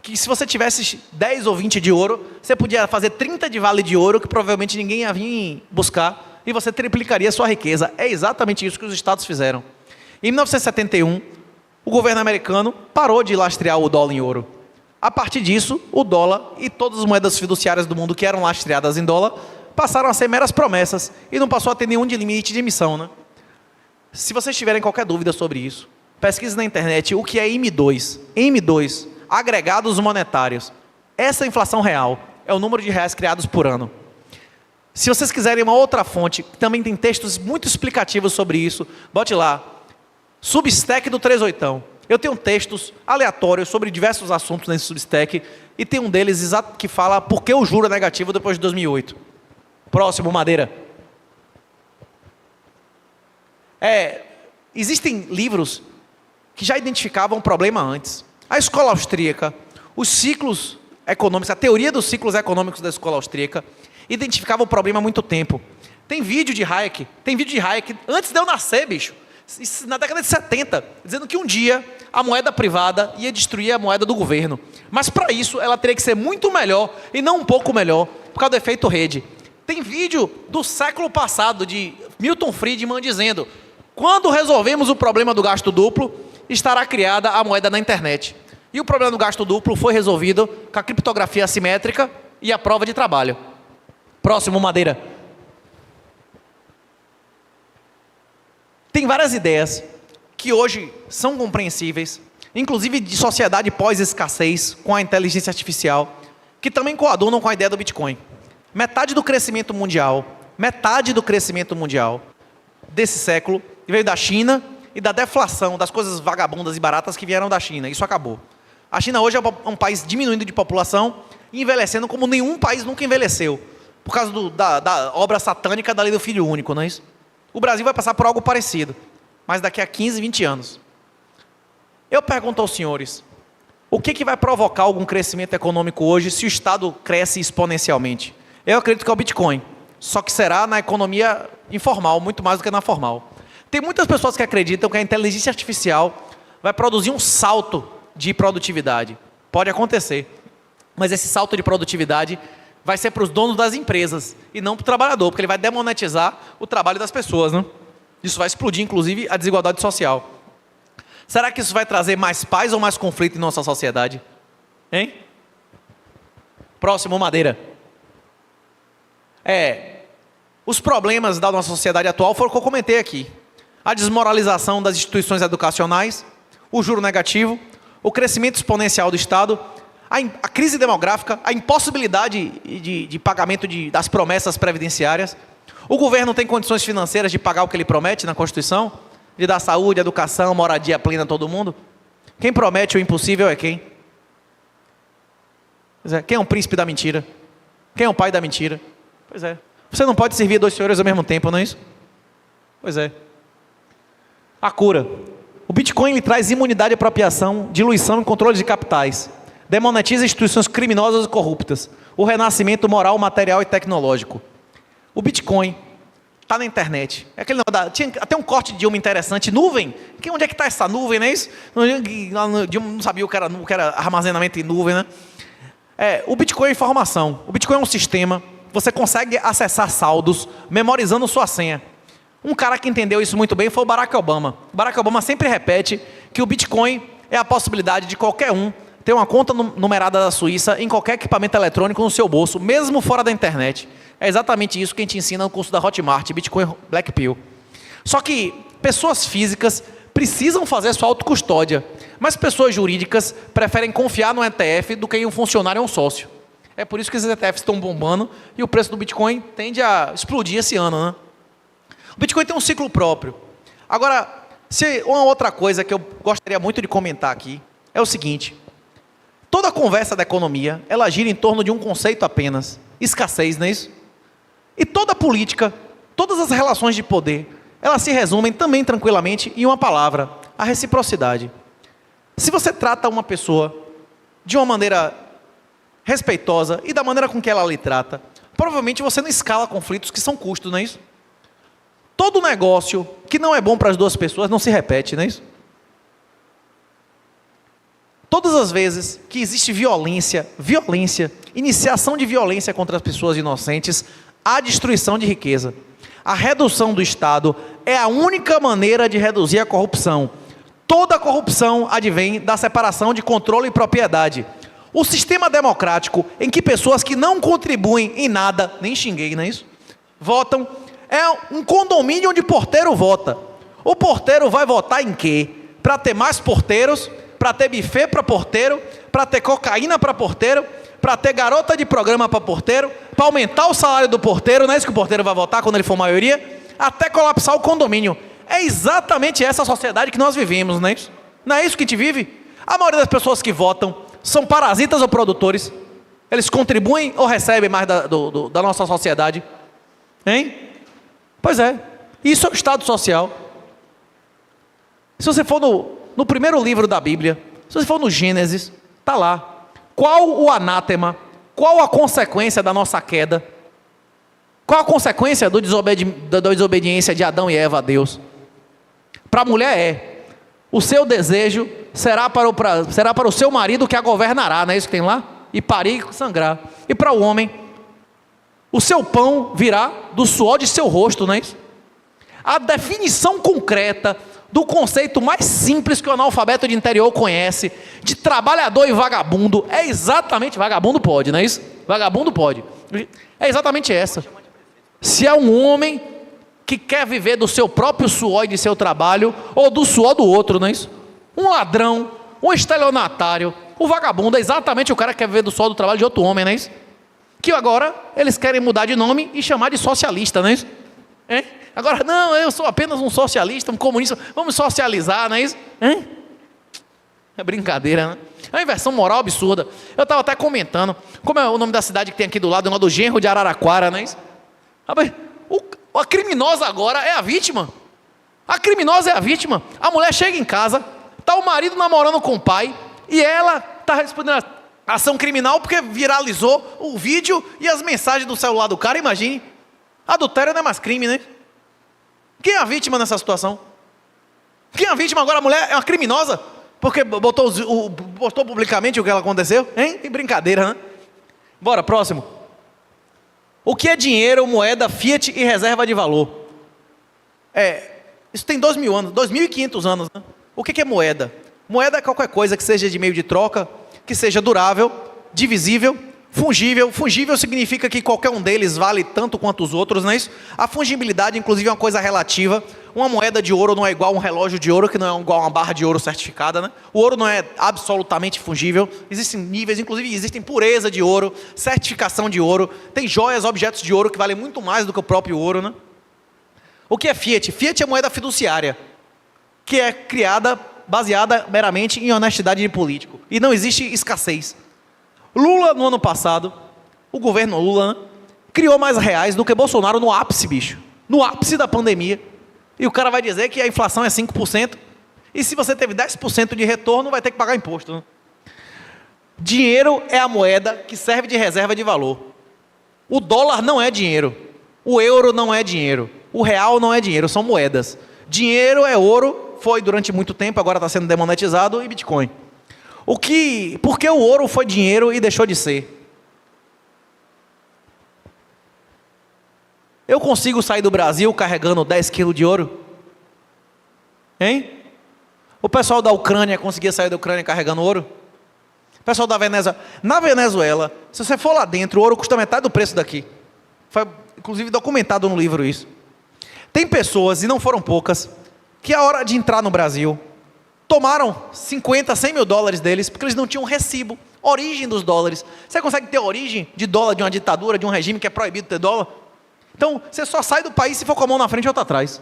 Que se você tivesse 10 ou 20 de ouro, você podia fazer 30 de vale de ouro, que provavelmente ninguém ia vir buscar, e você triplicaria a sua riqueza. É exatamente isso que os estados fizeram. Em 1971, o governo americano parou de lastrear o dólar em ouro. A partir disso, o dólar e todas as moedas fiduciárias do mundo que eram lastreadas em dólar passaram a ser meras promessas e não passou a ter nenhum limite de emissão, né? Se vocês tiverem qualquer dúvida sobre isso, pesquise na internet o que é M2. M2, agregados monetários. Essa inflação real é o número de reais criados por ano. Se vocês quiserem uma outra fonte, que também tem textos muito explicativos sobre isso, bote lá, Substack do 38. Eu tenho textos aleatórios sobre diversos assuntos nesse Substack, e tem um deles exato que fala por que o juro é negativo depois de 2008. Próximo, Madeira. Existem livros que já identificavam o problema antes. A escola austríaca, os ciclos econômicos, a teoria dos ciclos econômicos da escola austríaca, identificava o problema há muito tempo. Tem vídeo de Hayek antes de eu nascer, bicho. Na década de 70, dizendo que um dia a moeda privada ia destruir a moeda do governo. Mas para isso ela teria que ser muito melhor e não um pouco melhor, por causa do efeito rede. Tem vídeo do século passado de Milton Friedman dizendo: quando resolvemos o problema do gasto duplo, estará criada a moeda na internet. E o problema do gasto duplo foi resolvido com a criptografia assimétrica e a prova de trabalho. Próximo, Madeira. Tem várias ideias que hoje são compreensíveis, inclusive de sociedade pós-escassez com a inteligência artificial, que também coadunam com a ideia do Bitcoin. Metade do crescimento mundial desse século veio da China e da deflação das coisas vagabundas e baratas que vieram da China. Isso acabou. A China hoje é um país diminuindo de população e envelhecendo como nenhum país nunca envelheceu, por causa da obra satânica da lei do filho único, não é isso? O Brasil vai passar por algo parecido, mas daqui a 15, 20 anos. Eu pergunto aos senhores, o que vai provocar algum crescimento econômico hoje se o Estado cresce exponencialmente? Eu acredito que é o Bitcoin, só que será na economia informal, muito mais do que na formal. Tem muitas pessoas que acreditam que a inteligência artificial vai produzir um salto de produtividade. Pode acontecer, mas esse salto de produtividade vai ser para os donos das empresas e não para o trabalhador, porque ele vai demonetizar o trabalho das pessoas, né? Isso vai explodir, inclusive, a desigualdade social. Será que isso vai trazer mais paz ou mais conflito em nossa sociedade? Hein? Próximo, Madeira. Os problemas da nossa sociedade atual foram o que eu comentei aqui. A desmoralização das instituições educacionais, o juro negativo, o crescimento exponencial do Estado, a crise demográfica, a impossibilidade de pagamento das promessas previdenciárias. O governo não tem condições financeiras de pagar o que ele promete na Constituição, de dar saúde, educação, moradia plena a todo mundo. Quem promete o impossível é quem? Quem é o príncipe da mentira? Quem é o pai da mentira? Pois é. Você não pode servir 2 senhores ao mesmo tempo, não é isso? Pois é. A cura. O Bitcoin ele traz imunidade à apropriação, diluição e controle de capitais. Demonetiza instituições criminosas e corruptas. O renascimento moral, material e tecnológico. O Bitcoin está na internet. É aquele tinha até um corte de uma interessante. Nuvem. Onde é que está essa nuvem, não é isso? Não sabia o que era armazenamento em nuvem, né? O Bitcoin é informação. O Bitcoin é um sistema. Você consegue acessar saldos memorizando sua senha. Um cara que entendeu isso muito bem foi o Barack Obama. O Barack Obama sempre repete que o Bitcoin é a possibilidade de qualquer um ter uma conta numerada da Suíça em qualquer equipamento eletrônico no seu bolso, mesmo fora da internet. É exatamente isso que a gente ensina no curso da Hotmart, Bitcoin Black Pill. Só que pessoas físicas precisam fazer sua autocustódia, mas pessoas jurídicas preferem confiar no ETF do que em um funcionário ou um sócio. É por isso que os ETFs estão bombando e o preço do Bitcoin tende a explodir esse ano, né? O Bitcoin tem um ciclo próprio. Agora, uma outra coisa que eu gostaria muito de comentar aqui é o seguinte: toda a conversa da economia, ela gira em torno de um conceito apenas: escassez, não é isso? E toda a política, todas as relações de poder, elas se resumem também tranquilamente em uma palavra: a reciprocidade. Se você trata uma pessoa de uma maneira respeitosa e da maneira com que ela lhe trata, provavelmente você não escala conflitos que são custos, não é isso? Todo negócio que não é bom para as duas pessoas não se repete, não é isso? Todas as vezes que existe violência, iniciação de violência contra as pessoas inocentes, há destruição de riqueza. A redução do Estado é a única maneira de reduzir a corrupção. Toda a corrupção advém da separação de controle e propriedade. O sistema democrático, em que pessoas que não contribuem em nada, nem xinguei, não é isso? Votam, é um condomínio onde porteiro vota. O porteiro vai votar em quê? Para ter mais porteiros, para ter buffet para porteiro, para ter cocaína para porteiro, para ter garota de programa para porteiro, para aumentar o salário do porteiro, não é isso que o porteiro vai votar quando ele for maioria? Até colapsar o condomínio. É exatamente essa sociedade que nós vivemos, não é isso? Não é isso que a gente vive? A maioria das pessoas que votam são parasitas ou produtores? Eles contribuem ou recebem mais da nossa sociedade? Hein? Pois é, isso é o Estado social. Se você for no primeiro livro da Bíblia, se você for no Gênesis, está lá. Qual o anátema? Qual a consequência da nossa queda? Qual a consequência da desobediência de Adão e Eva a Deus? Para a mulher o seu desejo será para o seu marido que a governará, não é isso que tem lá? E parir e sangrar. E para o homem, o seu pão virá do suor de seu rosto, não é isso? A definição concreta do conceito mais simples que o analfabeto de interior conhece, de trabalhador e vagabundo, é exatamente, vagabundo pode, não é isso? Vagabundo pode. É exatamente essa. Se é um homem que quer viver do seu próprio suor e de seu trabalho, ou do suor do outro, não é isso? Um ladrão, um estelionatário, o vagabundo é exatamente o cara que quer viver do suor do trabalho de outro homem, não é isso? Que agora eles querem mudar de nome e chamar de socialista, não é isso? É? Agora, não, eu sou apenas um socialista, um comunista, vamos socializar, não é isso? É brincadeira, né? É uma inversão moral absurda. Eu estava até comentando, como é o nome da cidade que tem aqui do lado, do Genro de Araraquara, não é isso? A criminosa agora é a vítima. A criminosa é a vítima. A mulher chega em casa, está o marido namorando com o pai, e ela está respondendo a ação criminal porque viralizou o vídeo e as mensagens do celular do cara. Imagine, adultério não é mais crime, né? Quem é a vítima nessa situação? Quem é a vítima agora? A mulher é uma criminosa porque postou publicamente o que ela aconteceu, hein? Que brincadeira, né? Bora, próximo. O que é dinheiro, moeda, fiat e reserva de valor? Isso tem 2.000 anos, 2.500 anos, né? O que é moeda? Moeda é qualquer coisa que seja de meio de troca, que seja durável, divisível, fungível. Fungível significa que qualquer um deles vale tanto quanto os outros, não é isso? A fungibilidade, inclusive, é uma coisa relativa. Uma moeda de ouro não é igual a um relógio de ouro, que não é igual a uma barra de ouro certificada, né? O ouro não é absolutamente fungível. Existem níveis, inclusive existem pureza de ouro, certificação de ouro. Tem joias, objetos de ouro que valem muito mais do que o próprio ouro, né? O que é fiat? Fiat é moeda fiduciária, que é criada, baseada meramente em honestidade de político. E não existe escassez. Lula, no ano passado, o governo Lula, né, criou mais reais do que Bolsonaro no ápice, bicho. No ápice da pandemia. E o cara vai dizer que a inflação é 5%. E se você teve 10% de retorno, vai ter que pagar imposto, né? Dinheiro é a moeda que serve de reserva de valor. O dólar não é dinheiro. O euro não é dinheiro. O real não é dinheiro, são moedas. Dinheiro é ouro, foi durante muito tempo, agora está sendo demonetizado, e Bitcoin. Por que o ouro foi dinheiro e deixou de ser? Eu consigo sair do Brasil carregando 10 quilos de ouro? Hein? O pessoal da Ucrânia conseguia sair da Ucrânia carregando ouro? O pessoal da Venezuela. Na Venezuela, se você for lá dentro, o ouro custa metade do preço daqui. Foi inclusive documentado no livro isso. Tem pessoas, e não foram poucas, que a hora de entrar no Brasil, tomaram 50, 100 mil dólares deles, porque eles não tinham recibo. Origem dos dólares. Você consegue ter origem de dólar de uma ditadura, de um regime que é proibido ter dólar? Então, você só sai do país se for com a mão na frente e outra atrás.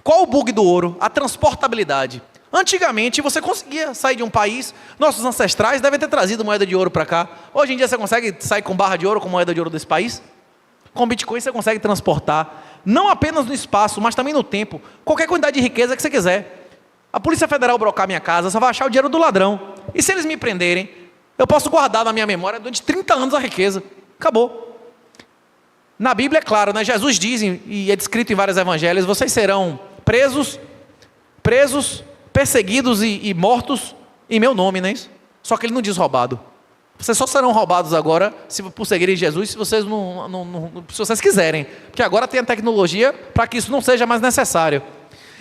Qual o bug do ouro? A transportabilidade. Antigamente, você conseguia sair de um país, nossos ancestrais devem ter trazido moeda de ouro para cá. Hoje em dia, você consegue sair com barra de ouro, com moeda de ouro desse país? Com Bitcoin, você consegue transportar, não apenas no espaço, mas também no tempo, qualquer quantidade de riqueza que você quiser. A Polícia Federal brocar minha casa, só vai achar o dinheiro do ladrão. E se eles me prenderem, eu posso guardar na minha memória durante 30 anos a riqueza. Acabou. Na Bíblia é claro, né? Jesus diz, e é descrito em vários evangelhos, vocês serão presos, perseguidos e mortos em meu nome, não é isso? Só que ele não diz roubado. Vocês só serão roubados agora, por seguirem Jesus, se vocês, se vocês quiserem. Porque agora tem a tecnologia para que isso não seja mais necessário.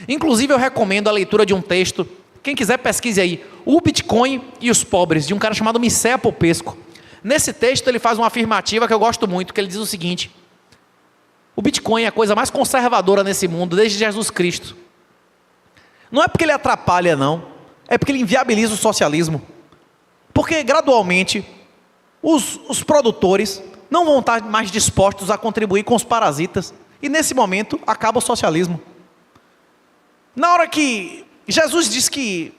Inclusive eu recomendo a leitura de um texto, quem quiser pesquise aí, O Bitcoin e os Pobres, de um cara chamado Mircea Popesco. Nesse texto ele faz uma afirmativa que eu gosto muito, que ele diz o seguinte: o Bitcoin é a coisa mais conservadora nesse mundo desde Jesus Cristo. Não é porque ele atrapalha, não. É porque ele inviabiliza o socialismo. Porque gradualmente os produtores não vão estar mais dispostos a contribuir com os parasitas. E nesse momento acaba o socialismo. Na hora que Jesus diz que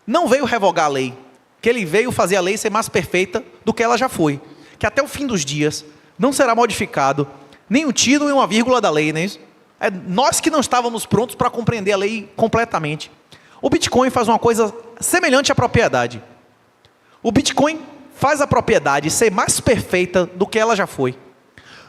não veio revogar a lei, que ele veio fazer a lei ser mais perfeita do que ela já foi, que até o fim dos dias não será modificado nem um tiro e uma vírgula da lei, não é isso? É nós que não estávamos prontos para compreender a lei completamente. O Bitcoin faz uma coisa semelhante à propriedade. O Bitcoin faz a propriedade ser mais perfeita do que ela já foi.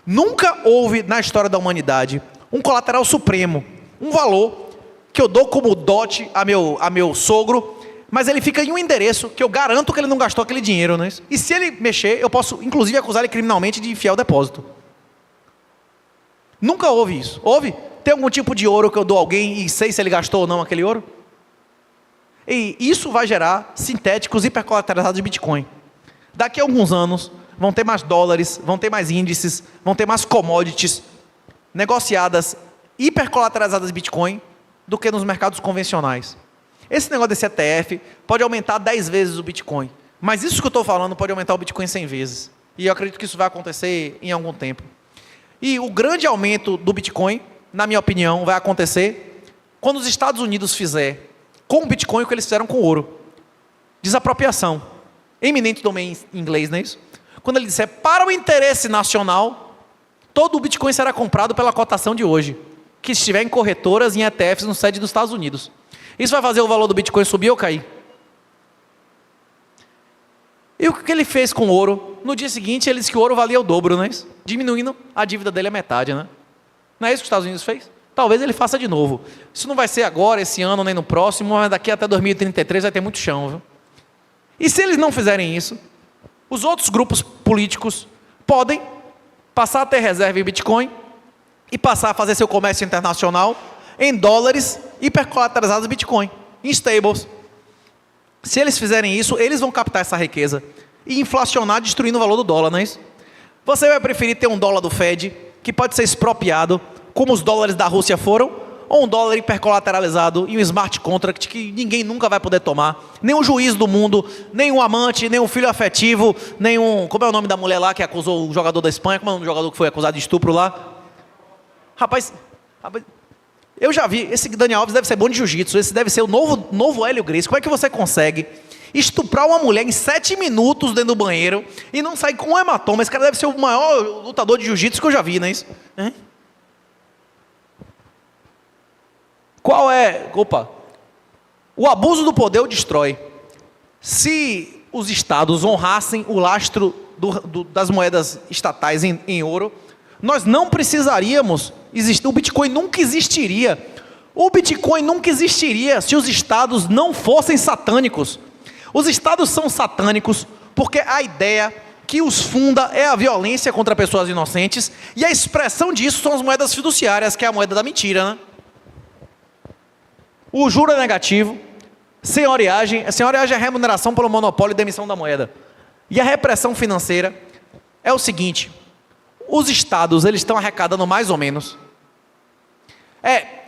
Nunca houve na história da humanidade um colateral supremo, um valor que eu dou como dote a meu sogro, mas ele fica em um endereço que eu garanto que ele não gastou aquele dinheiro, não é isso? E se ele mexer, eu posso inclusive acusar ele criminalmente de infiel depósito. Nunca houve isso. Houve? Tem algum tipo de ouro que eu dou a alguém e sei se ele gastou ou não aquele ouro? E isso vai gerar sintéticos hipercolateralizados de Bitcoin. Daqui a alguns anos, vão ter mais dólares, vão ter mais índices, vão ter mais commodities negociadas, hipercolateralizadas de Bitcoin, do que nos mercados convencionais. Esse negócio desse ETF pode aumentar 10 vezes o Bitcoin. Mas isso que eu estou falando pode aumentar o Bitcoin 100 vezes. E eu acredito que isso vai acontecer em algum tempo. E o grande aumento do Bitcoin, na minha opinião, vai acontecer quando os Estados Unidos fizer com o Bitcoin o que eles fizeram com o ouro. Desapropriação. Eminente domain em inglês, não é isso? Quando ele disser, para o interesse nacional, todo o Bitcoin será comprado pela cotação de hoje, que estiver em corretoras e em ETFs no sede dos Estados Unidos. Isso vai fazer o valor do Bitcoin subir ou cair? E o que ele fez com o ouro? No dia seguinte, ele disse que o ouro valia o dobro, não é isso? Diminuindo a dívida dele a metade, né? Não é isso que os Estados Unidos fez? Talvez ele faça de novo. Isso não vai ser agora, esse ano, nem no próximo, mas daqui até 2033 vai ter muito chão, viu? E se eles não fizerem isso, os outros grupos políticos podem passar a ter reserva em Bitcoin e passar a fazer seu comércio internacional em dólares hipercolateralizados em Bitcoin, em stables. Se eles fizerem isso, eles vão captar essa riqueza e inflacionar, destruindo o valor do dólar, não é isso? Você vai preferir ter um dólar do Fed, que pode ser expropriado, como os dólares da Rússia foram, ou um dólar hipercolateralizado e um smart contract que ninguém nunca vai poder tomar, nem um juiz do mundo, nem um amante, nem um filho afetivo, nem um... Como é o nome da mulher lá que acusou o jogador da Espanha? Como é o nome do jogador que foi acusado de estupro lá? Rapaz, eu já vi, esse Daniel Alves deve ser bom de jiu-jitsu, esse deve ser o novo Hélio Gracie. Como é que você consegue estuprar uma mulher em 7 minutos dentro do banheiro e não sair com um hematoma? Esse cara deve ser o maior lutador de jiu-jitsu que eu já vi, não é isso? Qual é? Opa! O abuso do poder o destrói. Se os estados honrassem o lastro das moedas estatais em ouro, nós não precisaríamos existir, o Bitcoin nunca existiria. O Bitcoin nunca existiria se os estados não fossem satânicos. Os estados são satânicos porque a ideia que os funda é a violência contra pessoas inocentes, e a expressão disso são as moedas fiduciárias, que é a moeda da mentira, né? O juro é negativo, senhoreagem é remuneração pelo monopólio de emissão da moeda. E a repressão financeira é o seguinte: os estados, eles estão arrecadando mais ou menos,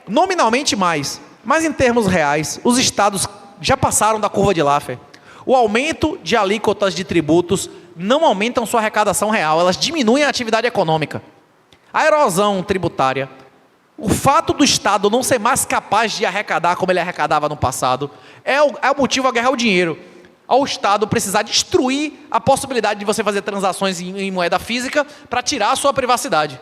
nominalmente mais, mas em termos reais, os estados já passaram da curva de Laffer. O aumento de alíquotas de tributos não aumentam sua arrecadação real, elas diminuem a atividade econômica. A erosão tributária, o fato do Estado não ser mais capaz de arrecadar como ele arrecadava no passado, é o motivo à guerra ao dinheiro. Ao Estado precisar destruir a possibilidade de você fazer transações em moeda física para tirar a sua privacidade.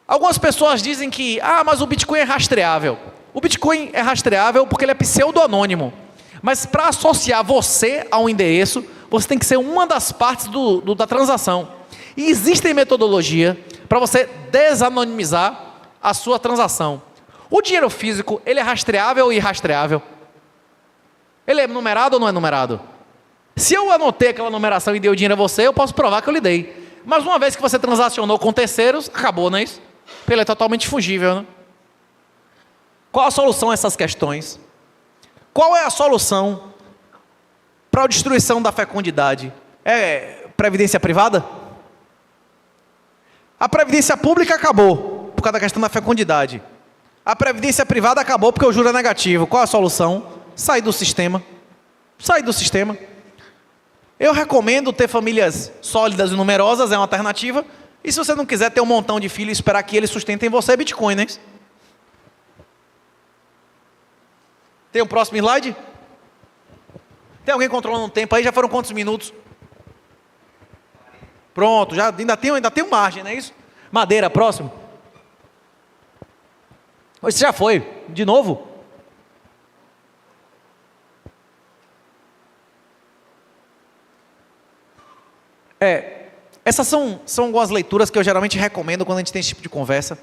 Algumas pessoas dizem que, mas o Bitcoin é rastreável. O Bitcoin é rastreável porque ele é pseudo-anônimo. Mas para associar você a um endereço, você tem que ser uma das partes da transação. E existe metodologia para você desanonimizar a sua transação. O dinheiro físico, ele é rastreável ou irrastreável? Ele é numerado ou não é numerado? Se eu anotei aquela numeração e dei o dinheiro a você, eu posso provar que eu lhe dei. Mas uma vez que você transacionou com terceiros, acabou, não é isso? Ele é totalmente fungível, né? Qual a solução a essas questões? Qual é a solução para a destruição da fecundidade? É previdência privada? A previdência pública acabou por causa da questão da fecundidade. A previdência privada acabou porque o juro é negativo. Qual a solução? Sair do sistema. Sair do sistema. Eu recomendo ter famílias sólidas e numerosas, é uma alternativa. E se você não quiser ter um montão de filhos e esperar que eles sustentem você, Bitcoin, né? Tem o próximo slide? Tem alguém controlando o tempo aí? Já foram quantos minutos? Pronto, já ainda tem margem, não é isso? Madeira, próximo. Esse já foi, de novo. Essas são algumas leituras que eu geralmente recomendo quando a gente tem esse tipo de conversa.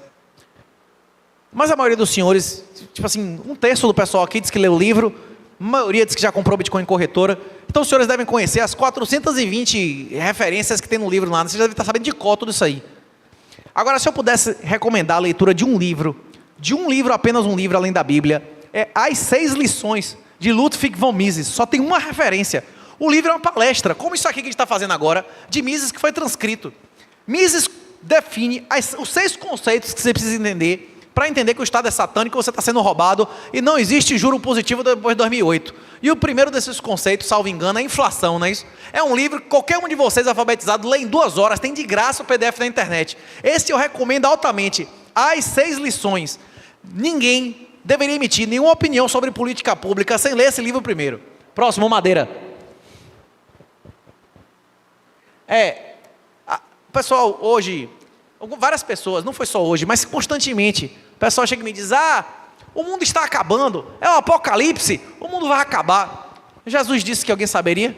Mas a maioria dos senhores, tipo assim, 1/3 do pessoal aqui diz que leu o livro, a maioria diz que já comprou Bitcoin em corretora. Então os senhores devem conhecer as 420 referências que tem no livro lá. Vocês devem estar sabendo de cor tudo isso aí. Agora, se eu pudesse recomendar a leitura de um livro, apenas um livro além da Bíblia, é As 6 Lições, de Ludwig von Mises. Só tem uma referência. O livro é uma palestra, como isso aqui que a gente está fazendo agora, de Mises, que foi transcrito. Mises define os 6 conceitos que você precisa entender para entender que o Estado é satânico, você está sendo roubado e não existe juro positivo depois de 2008. E o primeiro desses conceitos, salvo engano, é a inflação, não é isso? É um livro que qualquer um de vocês alfabetizado lê em 2 horas, tem de graça o PDF na internet. Esse eu recomendo altamente. As 6 lições. Ninguém deveria emitir nenhuma opinião sobre política pública sem ler esse livro primeiro. Próximo, Madeira. Pessoal, hoje, várias pessoas, não foi só hoje, mas constantemente, o pessoal chega e me diz, o mundo está acabando, é um apocalipse, o mundo vai acabar. Jesus disse que alguém saberia?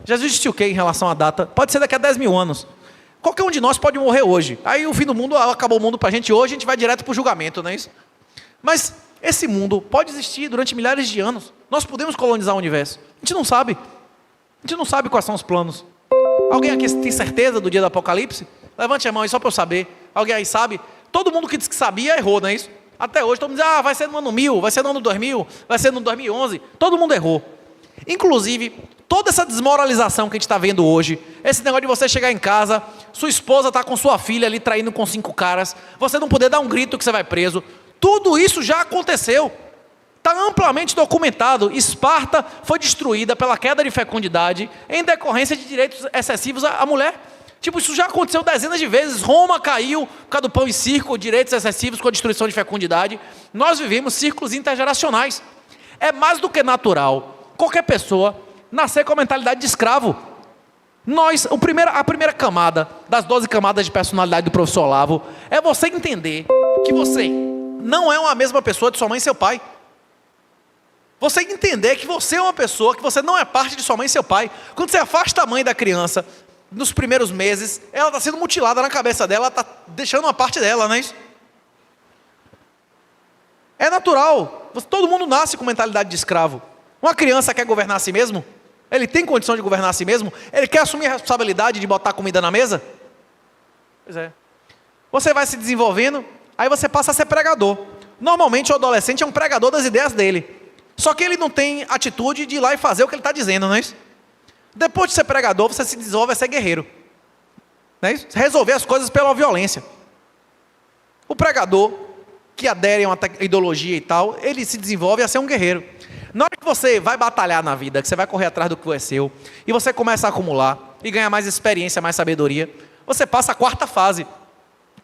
Jesus disse o quê em relação à data? Pode ser daqui a 10.000 anos. Qualquer um de nós pode morrer hoje. Aí o fim do mundo, acabou o mundo para a gente hoje, a gente vai direto para o julgamento, não é isso? Mas esse mundo pode existir durante milhares de anos. Nós podemos colonizar o universo. A gente não sabe. A gente não sabe quais são os planos. Alguém aqui tem certeza do dia do apocalipse? Levante a mão aí só para eu saber. Alguém aí sabe? Todo mundo que disse que sabia errou, não é isso? Até hoje todo mundo diz, vai ser no ano 1000, vai ser no ano 2000, vai ser no 2011. Todo mundo errou. Inclusive, toda essa desmoralização que a gente está vendo hoje, esse negócio de você chegar em casa, sua esposa está com sua filha ali traindo com 5 caras, você não poder dar um grito que você vai preso, tudo isso já aconteceu. Está amplamente documentado. Esparta foi destruída pela queda de fecundidade em decorrência de direitos excessivos à mulher. Tipo, isso já aconteceu dezenas de vezes. Roma caiu por causa do pão e circo, direitos excessivos com a destruição de fecundidade. Nós vivemos círculos intergeracionais. É mais do que natural qualquer pessoa nascer com a mentalidade de escravo. A primeira camada das 12 camadas de personalidade do professor Olavo é você entender que você não é uma mesma pessoa de sua mãe e seu pai. Você entender que você é uma pessoa, que você não é parte de sua mãe e seu pai. Quando você afasta a mãe da criança, nos primeiros meses, ela está sendo mutilada na cabeça dela, está deixando uma parte dela, não é isso? É natural. Todo mundo nasce com mentalidade de escravo. Uma criança quer governar a si mesmo? Ele tem condição de governar a si mesmo? Ele quer assumir a responsabilidade de botar comida na mesa? Pois é. Você vai se desenvolvendo, aí você passa a ser pregador. Normalmente o adolescente é um pregador das ideias dele. Só que ele não tem atitude de ir lá e fazer o que ele está dizendo, não é isso? Depois de ser pregador, você se desenvolve a ser guerreiro. Não é isso? Resolver as coisas pela violência. O pregador, que adere a uma ideologia e tal, ele se desenvolve a ser um guerreiro. Na hora que você vai batalhar na vida, que você vai correr atrás do que é seu, e você começa a acumular, e ganhar mais experiência, mais sabedoria, você passa a quarta fase,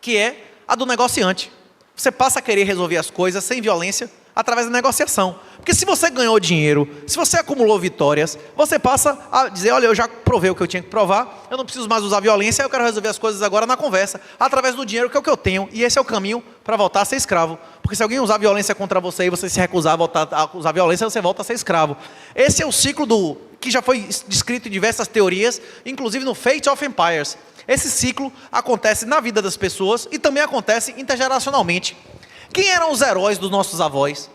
que é a do negociante. Você passa a querer resolver as coisas sem violência, através da negociação. Porque se você ganhou dinheiro, se você acumulou vitórias, você passa a dizer, olha, eu já provei o que eu tinha que provar, eu não preciso mais usar violência, eu quero resolver as coisas agora na conversa, através do dinheiro, que é o que eu tenho, e esse é o caminho para voltar a ser escravo. Porque se alguém usar violência contra você e você se recusar a voltar a usar violência, você volta a ser escravo. Esse é o ciclo que já foi descrito em diversas teorias, inclusive no Fate of Empires. Esse ciclo acontece na vida das pessoas e também acontece intergeracionalmente. Quem eram os heróis dos nossos avós?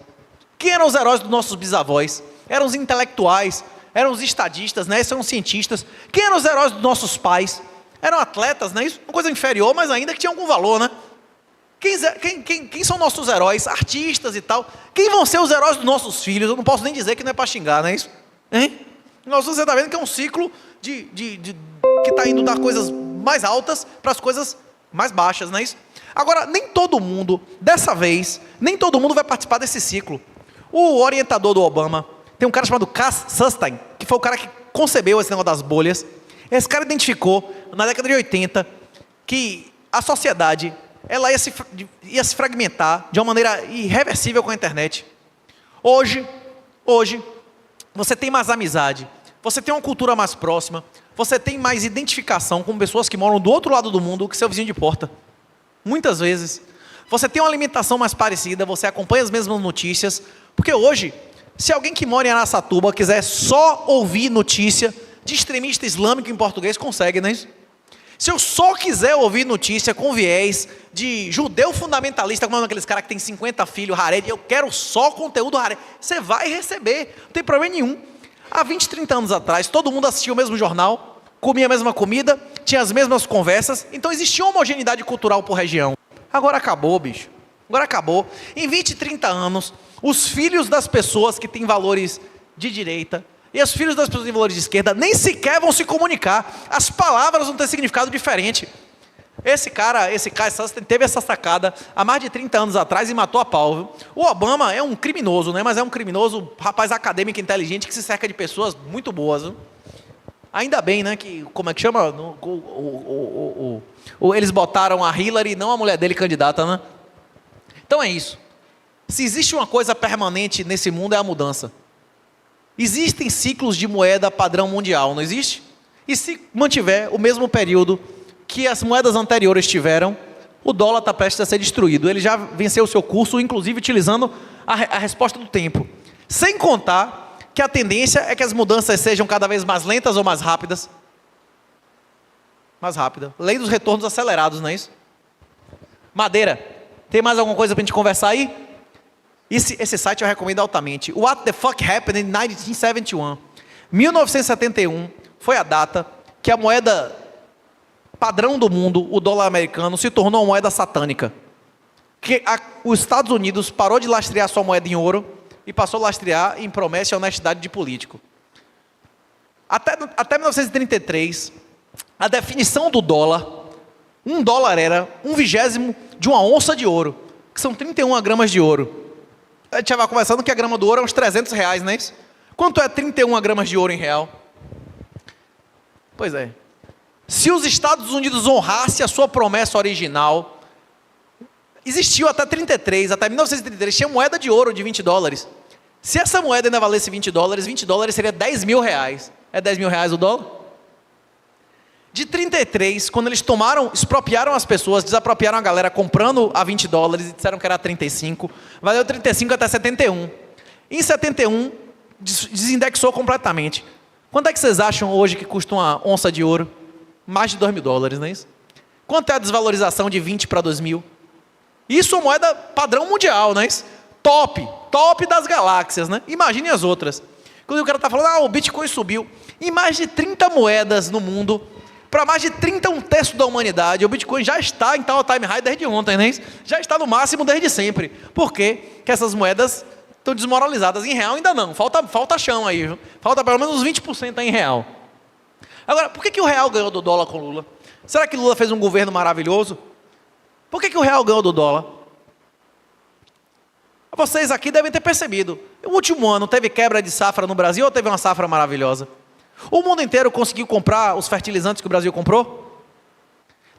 Quem eram os heróis dos nossos bisavós? Eram os intelectuais, eram os estadistas, né? Esses eram os cientistas. Quem eram os heróis dos nossos pais? Eram atletas, né? Isso é uma coisa inferior, mas ainda que tinha algum valor, né? Quem são nossos heróis? Artistas e tal. Quem vão ser os heróis dos nossos filhos? Eu não posso nem dizer que não é para xingar, não é isso? Hein? Você está vendo que é um ciclo que está indo das coisas mais altas para as coisas mais baixas, não é isso? Agora, nem todo mundo, dessa vez, nem todo mundo vai participar desse ciclo. O orientador do Obama, tem um cara chamado Cass Sunstein, que foi o cara que concebeu esse negócio das bolhas. Esse cara identificou, na década de 80, que a sociedade ela ia se fragmentar de uma maneira irreversível com a internet. Hoje, você tem mais amizade, você tem uma cultura mais próxima, você tem mais identificação com pessoas que moram do outro lado do mundo que seu vizinho de porta. Muitas vezes. Você tem uma alimentação mais parecida, você acompanha as mesmas notícias, porque hoje, se alguém que mora em Araçatuba quiser só ouvir notícia de extremista islâmico em português, consegue, não é isso? Se eu só quiser ouvir notícia com viés de judeu fundamentalista, como aqueles caras que tem 50 filhos, Haredi, eu quero só conteúdo Haredi, você vai receber, não tem problema nenhum. Há 20, 30 anos atrás, todo mundo assistia o mesmo jornal, comia a mesma comida, tinha as mesmas conversas, então existia uma homogeneidade cultural por região. Agora acabou, bicho. Agora acabou. Em 20, 30 anos, os filhos das pessoas que têm valores de direita e os filhos das pessoas que têm valores de esquerda nem sequer vão se comunicar. As palavras vão ter significado diferente. Esse cara teve essa sacada há mais de 30 anos atrás e matou a pau. Viu? O Obama é um criminoso, né? Mas é um criminoso, rapaz acadêmico, inteligente, que se cerca de pessoas muito boas. Viu? Ainda bem, né, que, como é que chama? Eles botaram a Hillary e não a mulher dele candidata, né? Então é isso. Se existe uma coisa permanente nesse mundo é a mudança. Existem ciclos de moeda padrão mundial, não existe? E se mantiver o mesmo período que as moedas anteriores tiveram, o dólar está prestes a ser destruído. Ele já venceu o seu curso, inclusive utilizando a resposta do tempo. Sem contar que a tendência é que as mudanças sejam cada vez mais lentas ou mais rápidas. Mais rápida. Lei dos retornos acelerados, não é isso? Madeira, tem mais alguma coisa para a gente conversar aí? Esse site eu recomendo altamente. What the fuck happened in 1971? 1971 foi a data que a moeda padrão do mundo, o dólar americano, se tornou uma moeda satânica. Que os Estados Unidos parou de lastrear sua moeda em ouro e passou a lastrear em promessa e honestidade de político. Até 1933, a definição do dólar, $1 era 1/20 de uma onça de ouro, que são 31 gramas de ouro. A gente já vai conversando que a grama do ouro é uns R$300, não é isso? Quanto é 31 gramas de ouro em real? Pois é. Se os Estados Unidos honrassem a sua promessa original, existiu até 1933, tinha moeda de ouro de $20. Se essa moeda ainda valesse $20 seria R$10.000. É R$10.000 o dólar? De 33, quando eles expropriaram as pessoas, desapropriaram a galera comprando a $20 e disseram que era 35, valeu 35 até 71. Em 71, desindexou completamente. Quanto é que vocês acham hoje que custa uma onça de ouro? Mais de $2.000, não é isso? Quanto é a desvalorização de 20 para 2000? Isso é uma moeda padrão mundial, não é isso? Top das galáxias, né? Imagine as outras. Quando o cara está falando, o Bitcoin subiu. Em mais de 30 moedas no mundo, para mais de 30, 1/3 da humanidade, o Bitcoin já está em tal time high desde ontem, né? Já está no máximo desde sempre. Por quê? Porque essas moedas estão desmoralizadas. Em real ainda não, falta chão aí, viu? Falta pelo menos uns 20% aí em real. Agora, por que o real ganhou do dólar com Lula? Será que Lula fez um governo maravilhoso? Por que o real ganhou do dólar? Vocês aqui devem ter percebido. O último ano teve quebra de safra no Brasil ou teve uma safra maravilhosa? O mundo inteiro conseguiu comprar os fertilizantes que o Brasil comprou?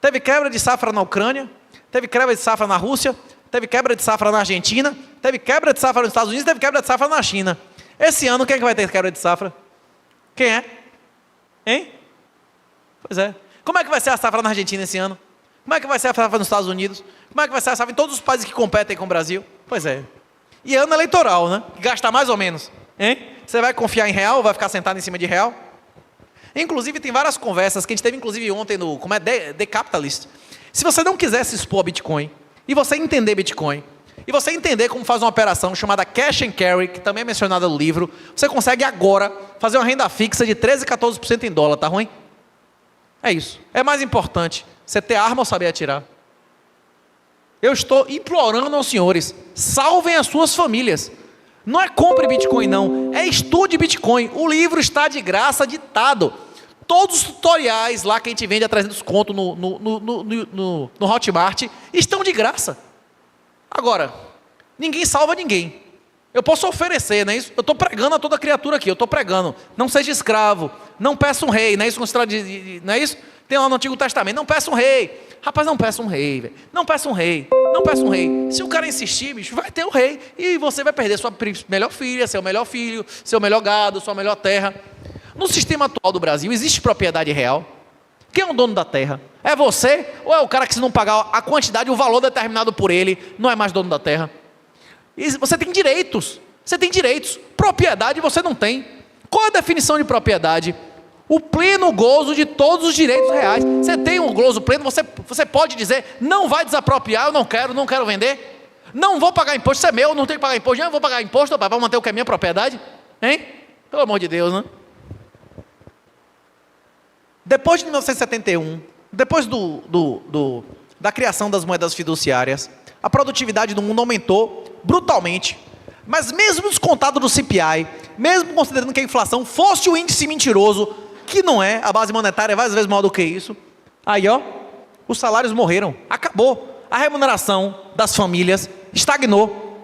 Teve quebra de safra na Ucrânia? Teve quebra de safra na Rússia? Teve quebra de safra na Argentina? Teve quebra de safra nos Estados Unidos? Teve quebra de safra na China? Esse ano quem é que vai ter quebra de safra? Quem é? Hein? Pois é. Como é que vai ser a safra na Argentina esse ano? Como é que vai ser a safra nos Estados Unidos? Como é que vai ser a safra em todos os países que competem com o Brasil? Pois é. E ano eleitoral, né? Que gasta mais ou menos. Hein? Você vai confiar em real ou vai ficar sentado em cima de real? Inclusive, tem várias conversas que a gente teve, inclusive, ontem no The Capitalist. Se você não quiser se expor a Bitcoin, e você entender Bitcoin, e você entender como faz uma operação chamada Cash and Carry, que também é mencionada no livro, você consegue agora fazer uma renda fixa de 13%, 14% em dólar, tá ruim? É isso. É mais importante você ter arma ou saber atirar. Eu estou implorando aos senhores, salvem as suas famílias. Não é compre Bitcoin não, é estude Bitcoin. O livro está de graça, ditado. Todos os tutoriais lá que a gente vende a 300 conto no Hotmart estão de graça. Agora, ninguém salva ninguém. Eu posso oferecer, não é isso? Eu estou pregando a toda criatura aqui, eu estou pregando. Não seja escravo, não peça um rei, não é isso? Não é isso? Tem lá no Antigo Testamento, não peça um rei. Rapaz, não peça um rei, velho. Não peça um rei, não peça um rei. Se o cara insistir, bicho, vai ter o rei. E você vai perder sua melhor filha, seu melhor filho, seu melhor gado, sua melhor terra. No sistema atual do Brasil, existe propriedade real? Quem é o dono da terra? É você ou é o cara que, se não pagar a quantidade, o valor determinado por ele, não é mais dono da terra? E você tem direitos. Você tem direitos. Propriedade você não tem. Qual é a definição de propriedade? O pleno gozo de todos os direitos reais. Você tem um gozo pleno, você pode dizer, não vai desapropriar, eu não quero vender. Não vou pagar imposto, isso é meu, não tenho que pagar imposto. Não vou pagar imposto, para manter o que é minha propriedade. Hein? Pelo amor de Deus, né? Depois de 1971, depois da criação das moedas fiduciárias, a produtividade do mundo aumentou brutalmente. Mas mesmo descontado do CPI, mesmo considerando que a inflação fosse o índice mentiroso, que não é, a base monetária é várias vezes maior do que isso, aí ó, os salários morreram, acabou. A remuneração das famílias estagnou.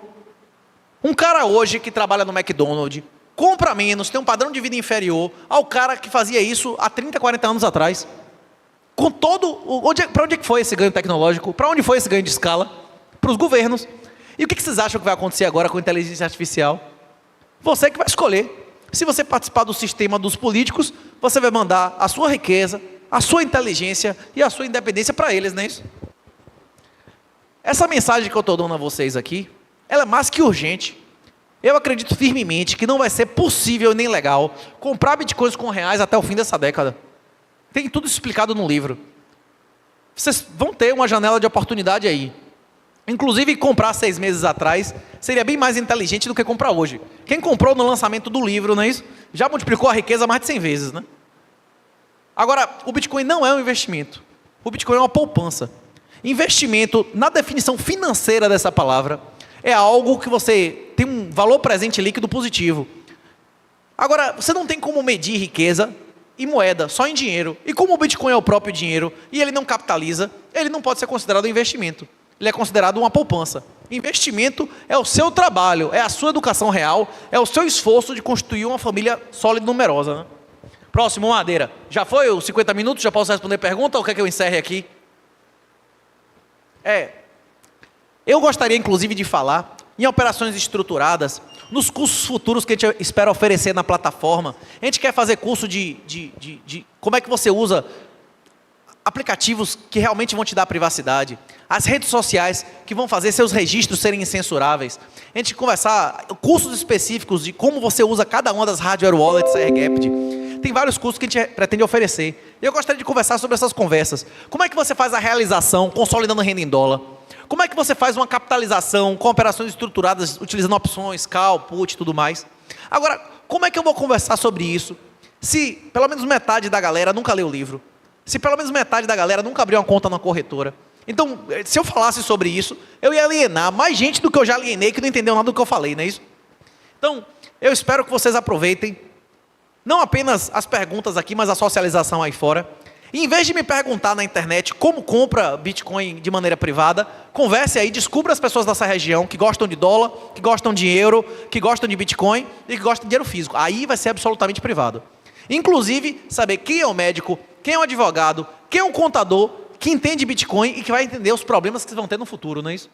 Um cara hoje que trabalha no McDonald's, compra menos, tem um padrão de vida inferior ao cara que fazia isso há 30, 40 anos atrás. Com todo, para onde é que foi esse ganho tecnológico? Para onde foi esse ganho de escala? Para os governos. E o que vocês acham que vai acontecer agora com a inteligência artificial? Você que vai escolher. Se você participar do sistema dos políticos, você vai mandar a sua riqueza, a sua inteligência e a sua independência para eles, não é isso? Essa mensagem que eu estou dando a vocês aqui, ela é mais que urgente. Eu acredito firmemente que não vai ser possível nem legal comprar bitcoins com reais até o fim dessa década. Tem tudo explicado no livro. Vocês vão ter uma janela de oportunidade aí. Inclusive, comprar 6 meses atrás seria bem mais inteligente do que comprar hoje. Quem comprou no lançamento do livro, não é isso? Já multiplicou a riqueza mais de 100 vezes, né? Agora, o Bitcoin não é um investimento. O Bitcoin é uma poupança. Investimento, na definição financeira dessa palavra, é algo que você tem um valor presente líquido positivo. Agora, você não tem como medir riqueza e moeda, só em dinheiro. E como o Bitcoin é o próprio dinheiro e ele não capitaliza, ele não pode ser considerado um investimento. Ele é considerado uma poupança. Investimento é o seu trabalho, é a sua educação real, é o seu esforço de constituir uma família sólida e numerosa, né? Próximo, Madeira. Já foi os 50 minutos? Já posso responder pergunta ou quer que eu encerre aqui? Eu gostaria, inclusive, de falar em operações estruturadas, nos cursos futuros que a gente espera oferecer na plataforma. A gente quer fazer curso de como é que você usa aplicativos que realmente vão te dar privacidade, as redes sociais que vão fazer seus registros serem incensuráveis. A gente conversar cursos específicos de como você usa cada uma das hardware wallets AirGapped. Tem vários cursos que a gente pretende oferecer. Eu gostaria de conversar sobre essas conversas. Como é que você faz a realização consolidando renda em dólar? Como é que você faz uma capitalização com operações estruturadas utilizando opções, call, put e tudo mais? Agora, como é que eu vou conversar sobre isso se pelo menos metade da galera nunca leu o livro? Se pelo menos metade da galera nunca abriu uma conta na corretora? Então, se eu falasse sobre isso, eu ia alienar mais gente do que eu já alienei, que não entendeu nada do que eu falei, não é isso? Então, eu espero que vocês aproveitem, não apenas as perguntas aqui, mas a socialização aí fora. E em vez de me perguntar na internet como compra Bitcoin de maneira privada, converse aí, descubra as pessoas dessa região que gostam de dólar, que gostam de euro, que gostam de Bitcoin e que gostam de dinheiro físico. Aí vai ser absolutamente privado. Inclusive, saber quem é o médico, quem é o advogado, quem é o contador, que entende Bitcoin e que vai entender os problemas que vão ter no futuro, não é isso?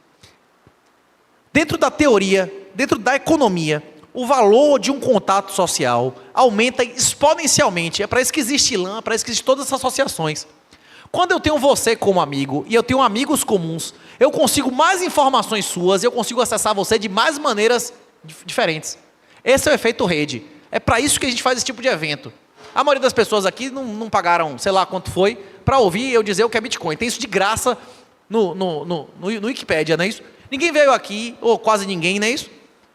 Dentro da teoria, dentro da economia, o valor de um contato social aumenta exponencialmente. É para isso que existe LAN, é para isso que existem todas essas associações. Quando eu tenho você como amigo e eu tenho amigos comuns, eu consigo mais informações suas, eu consigo acessar você de mais maneiras diferentes. Esse é o efeito rede. É para isso que a gente faz esse tipo de evento. A maioria das pessoas aqui não pagaram, sei lá quanto foi, para ouvir eu dizer o que é Bitcoin. Tem isso de graça no Wikipedia, não é isso? Ninguém veio aqui, ou quase ninguém, não é isso?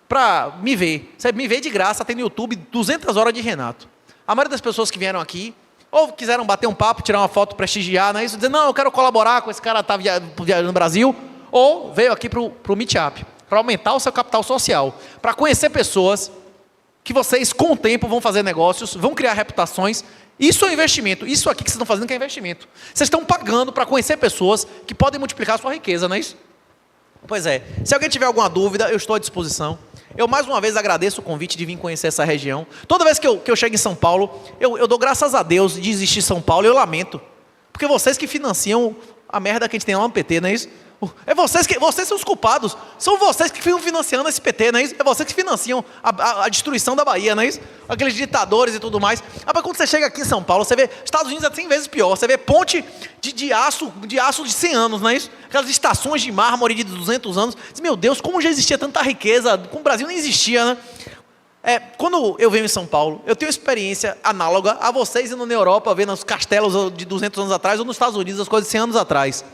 Para me ver. Você me vê de graça, tem no YouTube 200 horas de Renato. A maioria das pessoas que vieram aqui, ou quiseram bater um papo, tirar uma foto, prestigiar, não é isso? Dizer, não, eu quero colaborar com esse cara que está viajando no Brasil, ou veio aqui para o Meetup, para aumentar o seu capital social, para conhecer pessoas que vocês, com o tempo, vão fazer negócios, vão criar reputações. Isso é investimento. Isso aqui que vocês estão fazendo que é investimento. Vocês estão pagando para conhecer pessoas que podem multiplicar a sua riqueza, não é isso? Pois é. Se alguém tiver alguma dúvida, eu estou à disposição. Eu, mais uma vez, agradeço o convite de vir conhecer essa região. Toda vez que eu chego em São Paulo, eu dou graças a Deus de existir São Paulo, eu lamento. Porque vocês que financiam a merda que a gente tem lá no PT, não é isso? É vocês são os culpados. São vocês que ficam financiando esse PT, não é isso? É vocês que financiam a destruição da Bahia, não é isso? Aqueles ditadores e tudo mais. Mas quando você chega aqui em São Paulo, você vê Estados Unidos é 100 vezes pior. Você vê ponte de aço de 100 anos, não é isso? Aquelas estações de mármore de 200 anos. Meu Deus, como já existia tanta riqueza? Com o Brasil nem existia, né? Quando eu venho em São Paulo, eu tenho experiência análoga a vocês indo na Europa, vendo os castelos de 200 anos atrás, ou nos Estados Unidos, as coisas de 100 anos atrás.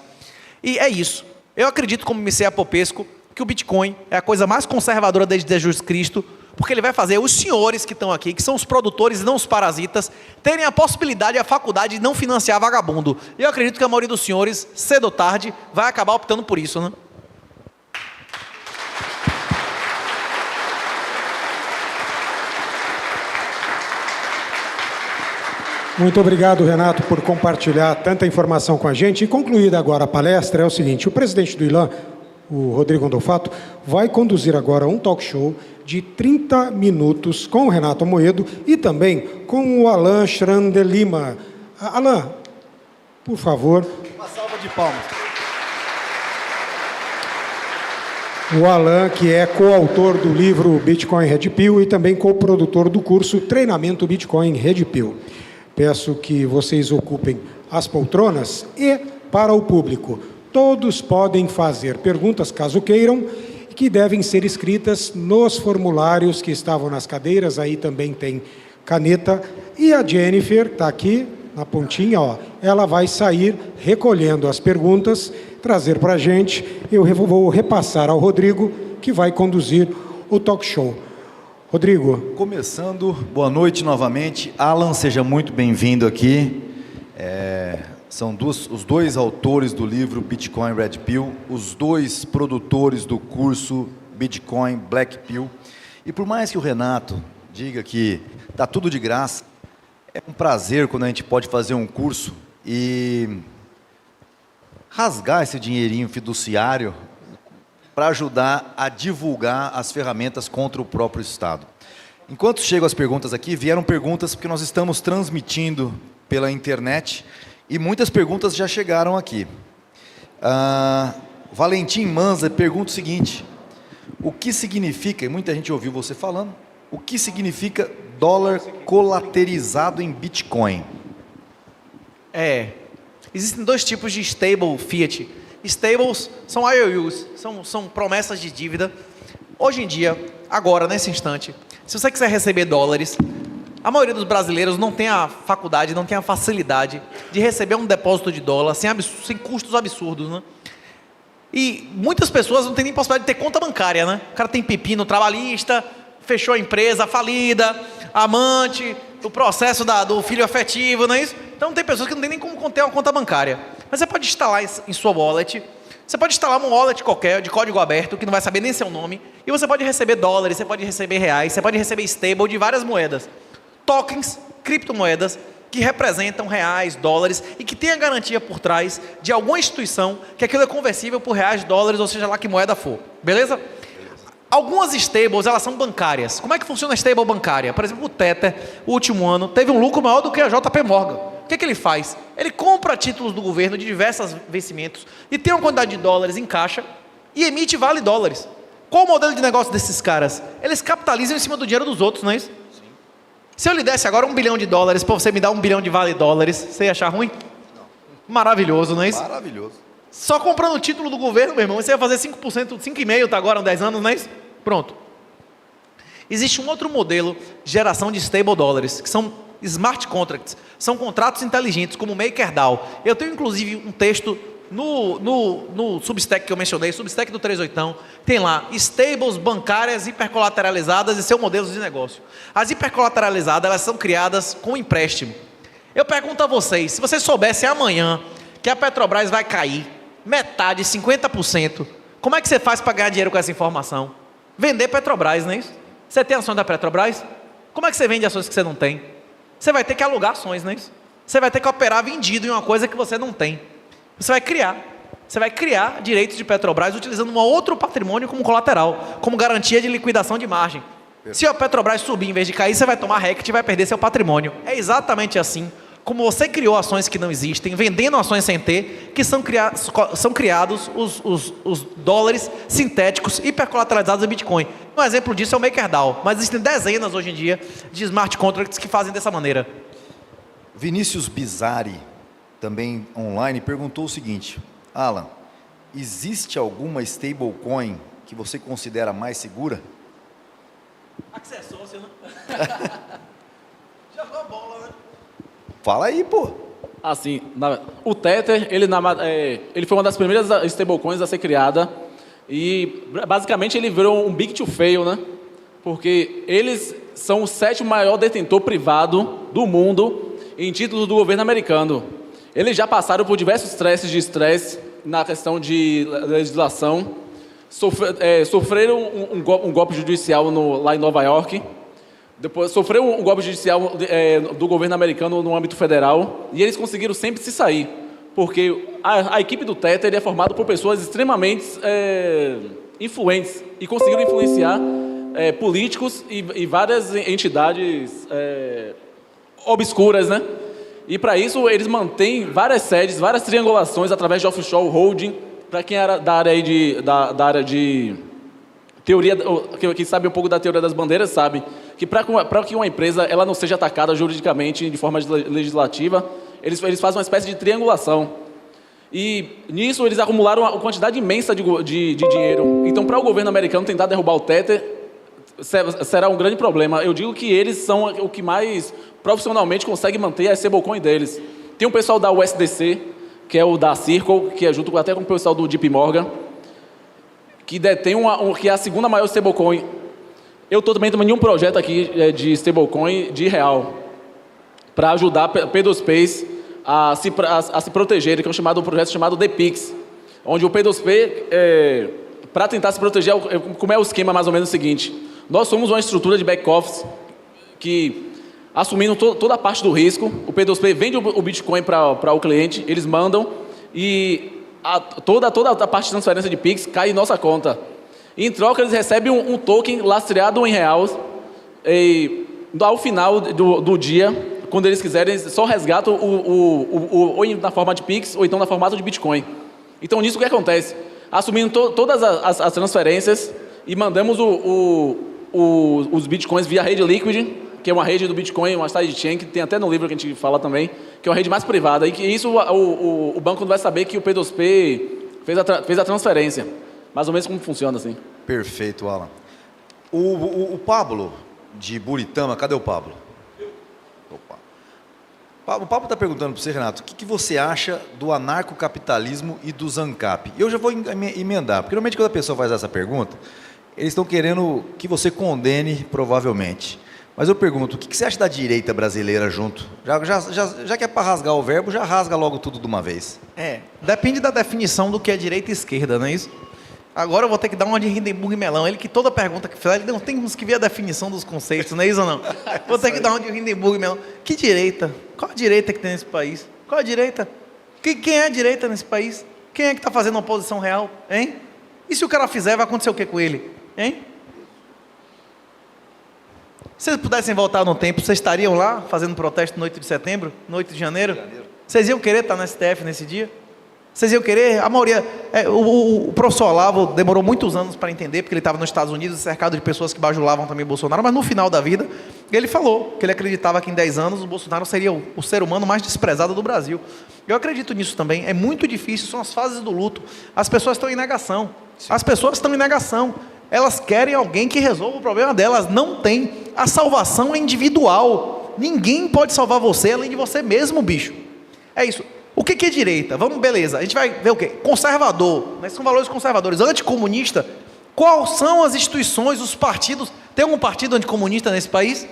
E é isso. Eu acredito, como Messias Apopesco, que o Bitcoin é a coisa mais conservadora desde Jesus Cristo, porque ele vai fazer os senhores que estão aqui, que são os produtores e não os parasitas, terem a possibilidade e a faculdade de não financiar vagabundo. E eu acredito que a maioria dos senhores, cedo ou tarde, vai acabar optando por isso, né? Muito obrigado, Renato, por compartilhar tanta informação com a gente. E concluída agora a palestra, é o seguinte, o presidente do ILAN, o Rodrigo Gondolfato, vai conduzir agora um talk show de 30 minutos com o Renato Amoedo e também com o Alan Schran de Lima. Alan, por favor. Uma salva de palmas. O Alan, que é coautor do livro Bitcoin Red Pill e também coprodutor do curso Treinamento Bitcoin Red Pill. Peço que vocês ocupem as poltronas e, para o público, todos podem fazer perguntas, caso queiram, que devem ser escritas nos formulários que estavam nas cadeiras, aí também tem caneta. E a Jennifer está aqui, na pontinha, ó, ela vai sair recolhendo as perguntas, trazer para a gente. Eu vou repassar ao Rodrigo, que vai conduzir o talk show. Rodrigo. Começando, boa noite novamente. Alan, seja muito bem-vindo aqui. São os dois autores do livro Bitcoin Red Pill, os dois produtores do curso Bitcoin Black Pill. E por mais que o Renato diga que está tudo de graça, é um prazer quando a gente pode fazer um curso e rasgar esse dinheirinho fiduciário para ajudar a divulgar as ferramentas contra o próprio Estado. Enquanto chegam as perguntas aqui, vieram perguntas porque nós estamos transmitindo pela internet e muitas perguntas já chegaram aqui. Valentim Manza pergunta o seguinte, o que significa, e muita gente ouviu você falando, o que significa dólar colateralizado em Bitcoin? Existem dois tipos de stable fiat. Stables são IOUs, são promessas de dívida. Hoje em dia, agora, nesse instante, se você quiser receber dólares, a maioria dos brasileiros não tem a faculdade, não tem a facilidade de receber um depósito de dólar sem custos absurdos, né? E muitas pessoas não têm nem possibilidade de ter conta bancária, né? O cara tem pepino trabalhista, fechou a empresa, falida, amante, o processo do filho afetivo, não é isso? Então tem pessoas que não tem nem como ter uma conta bancária. Mas você pode instalar em sua wallet, você pode instalar um wallet qualquer, de código aberto, que não vai saber nem seu nome, e você pode receber dólares, você pode receber reais, você pode receber stable de várias moedas. Tokens, criptomoedas, que representam reais, dólares e que tem a garantia por trás de alguma instituição que aquilo é conversível por reais, dólares, ou seja lá que moeda for. Beleza? Algumas stables, elas são bancárias. Como é que funciona a stable bancária? Por exemplo, o Tether, o último ano, teve um lucro maior do que a JP Morgan. O que ele faz? Ele compra títulos do governo de diversos vencimentos e tem uma quantidade de dólares em caixa e emite vale dólares. Qual o modelo de negócio desses caras? Eles capitalizam em cima do dinheiro dos outros, não é isso? Sim. Se eu lhe desse agora $1 bilhão para você me dar $1 bilhão de vale dólares, você ia achar ruim? Não. Maravilhoso, não é isso? Maravilhoso. Só comprando o título do governo, meu irmão, você ia fazer 5%, 5,5% tá agora, 10 anos, não é isso? Pronto. Existe um outro modelo de geração de stable dólares, que são smart contracts, são contratos inteligentes, como o MakerDAO. Eu tenho inclusive um texto no Substack que eu mencionei, Substack do 38, tem lá, stables bancárias hipercolateralizadas e seus modelos de negócio. As hipercolateralizadas, elas são criadas com empréstimo. Eu pergunto a vocês, se vocês soubessem amanhã que a Petrobras vai cair, metade, 50%, como é que você faz para ganhar dinheiro com essa informação? Vender Petrobras, não é isso? Você tem ações da Petrobras? Como é que você vende ações que você não tem? Você vai ter que alugar ações, não é isso? Você vai ter que operar vendido em uma coisa que você não tem. Você vai criar direitos de Petrobras utilizando um outro patrimônio como colateral, como garantia de liquidação de margem. Se a Petrobras subir em vez de cair, você vai tomar RECT e vai perder seu patrimônio. É exatamente assim como você criou ações que não existem, vendendo ações sem ter, que são criados os dólares sintéticos hipercolateralizados do Bitcoin. Um exemplo disso é o MakerDAO, mas existem dezenas hoje em dia de smart contracts que fazem dessa maneira. Vinícius Bizarri, também online, perguntou o seguinte: Alan, existe alguma stablecoin que você considera mais segura? Aqui você é sócio, né? Jogou a bola, né? Fala aí, pô. Assim, o Tether, ele foi uma das primeiras stablecoins a ser criada e basicamente ele virou um big to fail, né? Porque eles são o 7º maior detentor privado do mundo em títulos do governo americano. Eles já passaram por diversos testes de estresse na questão de legislação, sofreram um golpe judicial lá em Nova York, depois sofreu um golpe judicial do governo americano no âmbito federal, e eles conseguiram sempre se sair, porque a equipe do Tether é formada por pessoas extremamente influentes, e conseguiram influenciar políticos e várias entidades obscuras, né? E para isso eles mantêm várias sedes, várias triangulações através de offshore holding. Para quem era da área de teoria, que sabe um pouco da teoria das bandeiras, sabe que para que uma empresa ela não seja atacada juridicamente de forma legislativa, eles fazem uma espécie de triangulação. E nisso eles acumularam uma quantidade imensa de dinheiro. Então, para o governo americano tentar derrubar o Tether, será um grande problema. Eu digo que eles são o que mais profissionalmente consegue manter a stablecoin deles. Tem um pessoal da USDC, que é o da Circle, que é junto até com o pessoal do JP Morgan, que detém que é a segunda maior stablecoin. Eu estou também em um projeto aqui de stablecoin de real, para ajudar P2Ps a se proteger, que é um projeto chamado DPix, onde o P2P, para tentar se proteger, como é o esquema mais ou menos o seguinte: nós somos uma estrutura de back-office que, assumindo toda a parte do risco, o P2P vende o Bitcoin para o cliente, eles mandam e toda a parte de transferência de Pix cai em nossa conta. Em troca, eles recebem um token lastreado em reais e ao final do dia, quando eles quiserem, só resgatam ou na forma de Pix ou então na formato de Bitcoin. Então, nisso o que acontece? Assumindo todas as transferências e mandamos os Bitcoins via rede Liquid, que é uma rede do Bitcoin, uma sidechain, que tem até no livro que a gente fala também, que é uma rede mais privada, e que isso o banco não vai saber que o P2P fez a transferência. Mais ou menos como funciona assim. Perfeito, Alan. O Pablo, de Buritama, cadê o Pablo? Opa. O Pablo está perguntando para você, Renato, o que você acha do anarcocapitalismo e do ZANCAP? Eu já vou emendar, porque normalmente quando a pessoa faz essa pergunta, eles estão querendo que você condene, provavelmente. Mas eu pergunto, o que você acha da direita brasileira junto? Já que é para rasgar o verbo, já rasga logo tudo de uma vez. Depende da definição do que é direita e esquerda, não é isso? Agora eu vou ter que dar uma de Hindenburg Melão. Ele que toda pergunta que fizer, ele não tem uns que ver a definição dos conceitos, não é isso ou não? Vou ter que dar uma de Hindenburg Melão. Que direita? Qual a direita que tem nesse país? Qual a direita? Quem é a direita nesse país? Quem é que está fazendo oposição real? Hein? E se o cara fizer, vai acontecer o que com ele? Hein? Se vocês pudessem voltar no tempo, vocês estariam lá fazendo protesto no 8 de setembro, no 8 de janeiro? Vocês iam querer estar no STF nesse dia? Vocês iam querer? A maioria... o professor Olavo demorou muitos anos para entender, porque ele estava nos Estados Unidos cercado de pessoas que bajulavam também Bolsonaro, mas no final da vida, ele falou que ele acreditava que em 10 anos o Bolsonaro seria o ser humano mais desprezado do Brasil. Eu acredito nisso também. É muito difícil, são as fases do luto. As pessoas estão em negação. As pessoas estão em negação. Elas querem alguém que resolva o problema delas. Não tem. A salvação é individual. Ninguém pode salvar você além de você mesmo, bicho. É isso. O que é direita? Vamos, beleza. A gente vai ver o quê? Conservador. Né? São valores conservadores. Anticomunista. Quais são as instituições, os partidos? Tem algum partido anticomunista nesse país?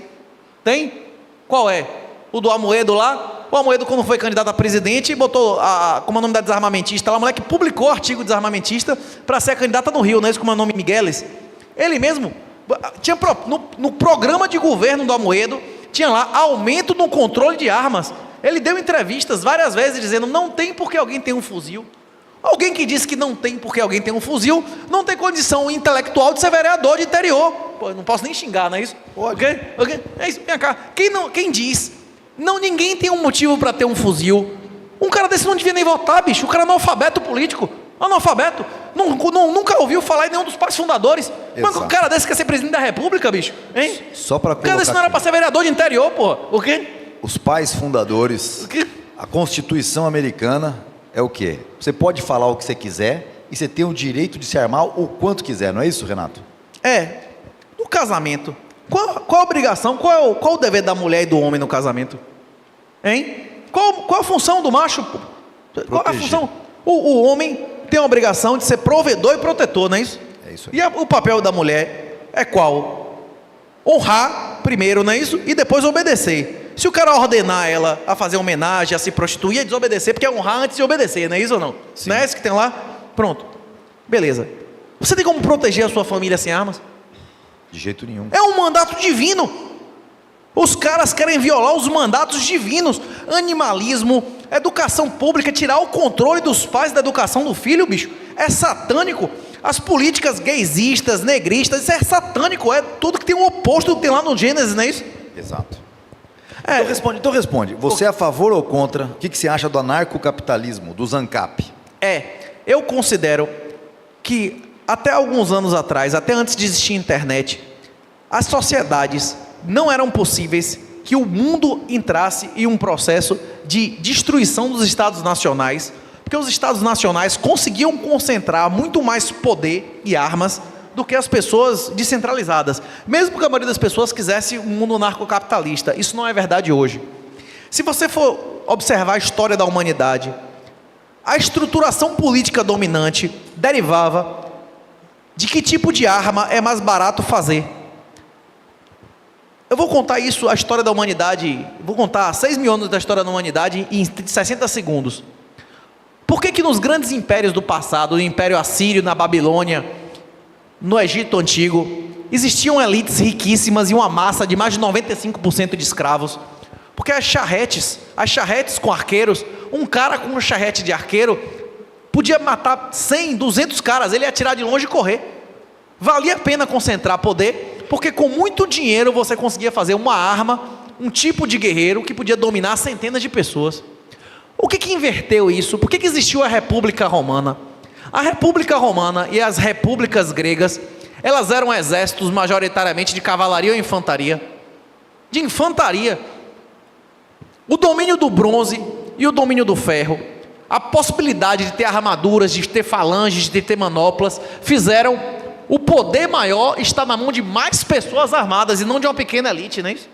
Tem? Qual é? O do Amoedo lá? O Amoedo, quando foi candidato a presidente, botou, como é o nome da desarmamentista lá, a mulher que publicou o artigo desarmamentista para ser a candidata no Rio, não é isso, como é o nome Migueles? Ele mesmo, tinha no programa de governo do Amoedo, tinha lá aumento no controle de armas. Ele deu entrevistas várias vezes dizendo, não tem porque alguém tem um fuzil. Alguém que diz que não tem porque alguém tem um fuzil, não tem condição intelectual de ser vereador de interior. Pô, eu não posso nem xingar, não é isso? Pode. Ok? É isso, vem cá. Quem diz? Não, ninguém tem um motivo para ter um fuzil. Um cara desse não devia nem votar, bicho. O cara é analfabeto político. Analfabeto. Nunca ouviu falar em nenhum dos pais fundadores. Mas um cara desse quer ser presidente da república, bicho. Hein? Só para colocar. O cara desse não era para ser vereador de interior, porra. O quê? Os pais fundadores, O quê? a Constituição americana é o quê? Você pode falar o que você quiser e você tem o direito de se armar o quanto quiser, não é isso, Renato? No casamento, qual a obrigação, qual o dever da mulher e do homem no casamento? Hein? Qual a função do macho? Qual a função? O homem tem a obrigação de ser provedor e protetor, não é isso? É isso aí. E o papel da mulher é qual? Honrar primeiro, não é isso? E depois obedecer. Se o cara ordenar ela a fazer homenagem, a se prostituir, é desobedecer, porque é honrar antes de obedecer, não é isso ou não? Sim. Não é isso que tem lá? Pronto. Beleza. Você tem como proteger a sua família sem armas? De jeito nenhum. É um mandato divino. Os caras querem violar os mandatos divinos. Animalismo, educação pública, tirar o controle dos pais da educação do filho, bicho. É satânico. As políticas gaysistas, negristas, isso é satânico. É tudo que tem o oposto do que tem lá no Gênesis, não é isso? Exato. Então responde. Você é a favor ou contra? O que você acha do anarcocapitalismo, do ANCAP? Eu considero que até alguns anos atrás, até antes de existir internet, as sociedades não eram possíveis que o mundo entrasse em um processo de destruição dos estados nacionais, porque os estados nacionais conseguiam concentrar muito mais poder e armas do que as pessoas descentralizadas, mesmo que a maioria das pessoas quisesse um mundo narcocapitalista. Isso não é verdade hoje. Se você for observar a história da humanidade, a estruturação política dominante derivava de que tipo de arma é mais barato fazer. Eu vou contar isso, a história da humanidade, vou contar 6 mil anos da história da humanidade em 60 segundos. Por que nos grandes impérios do passado, no Império Assírio, na Babilônia, no Egito Antigo, existiam elites riquíssimas e uma massa de mais de 95% de escravos? Porque as charretes com arqueiros, um cara com um charrete de arqueiro podia matar 100, 200 caras, ele ia atirar de longe e correr. Valia a pena concentrar poder, porque com muito dinheiro você conseguia fazer uma arma, um tipo de guerreiro que podia dominar centenas de pessoas. O que inverteu isso? Por que existiu a República Romana? A República Romana e as repúblicas gregas, elas eram exércitos majoritariamente de cavalaria ou infantaria? De infantaria. O domínio do bronze e o domínio do ferro, a possibilidade de ter armaduras, de ter falanges, de ter manoplas, fizeram o poder maior estar na mão de mais pessoas armadas e não de uma pequena elite, não é isso?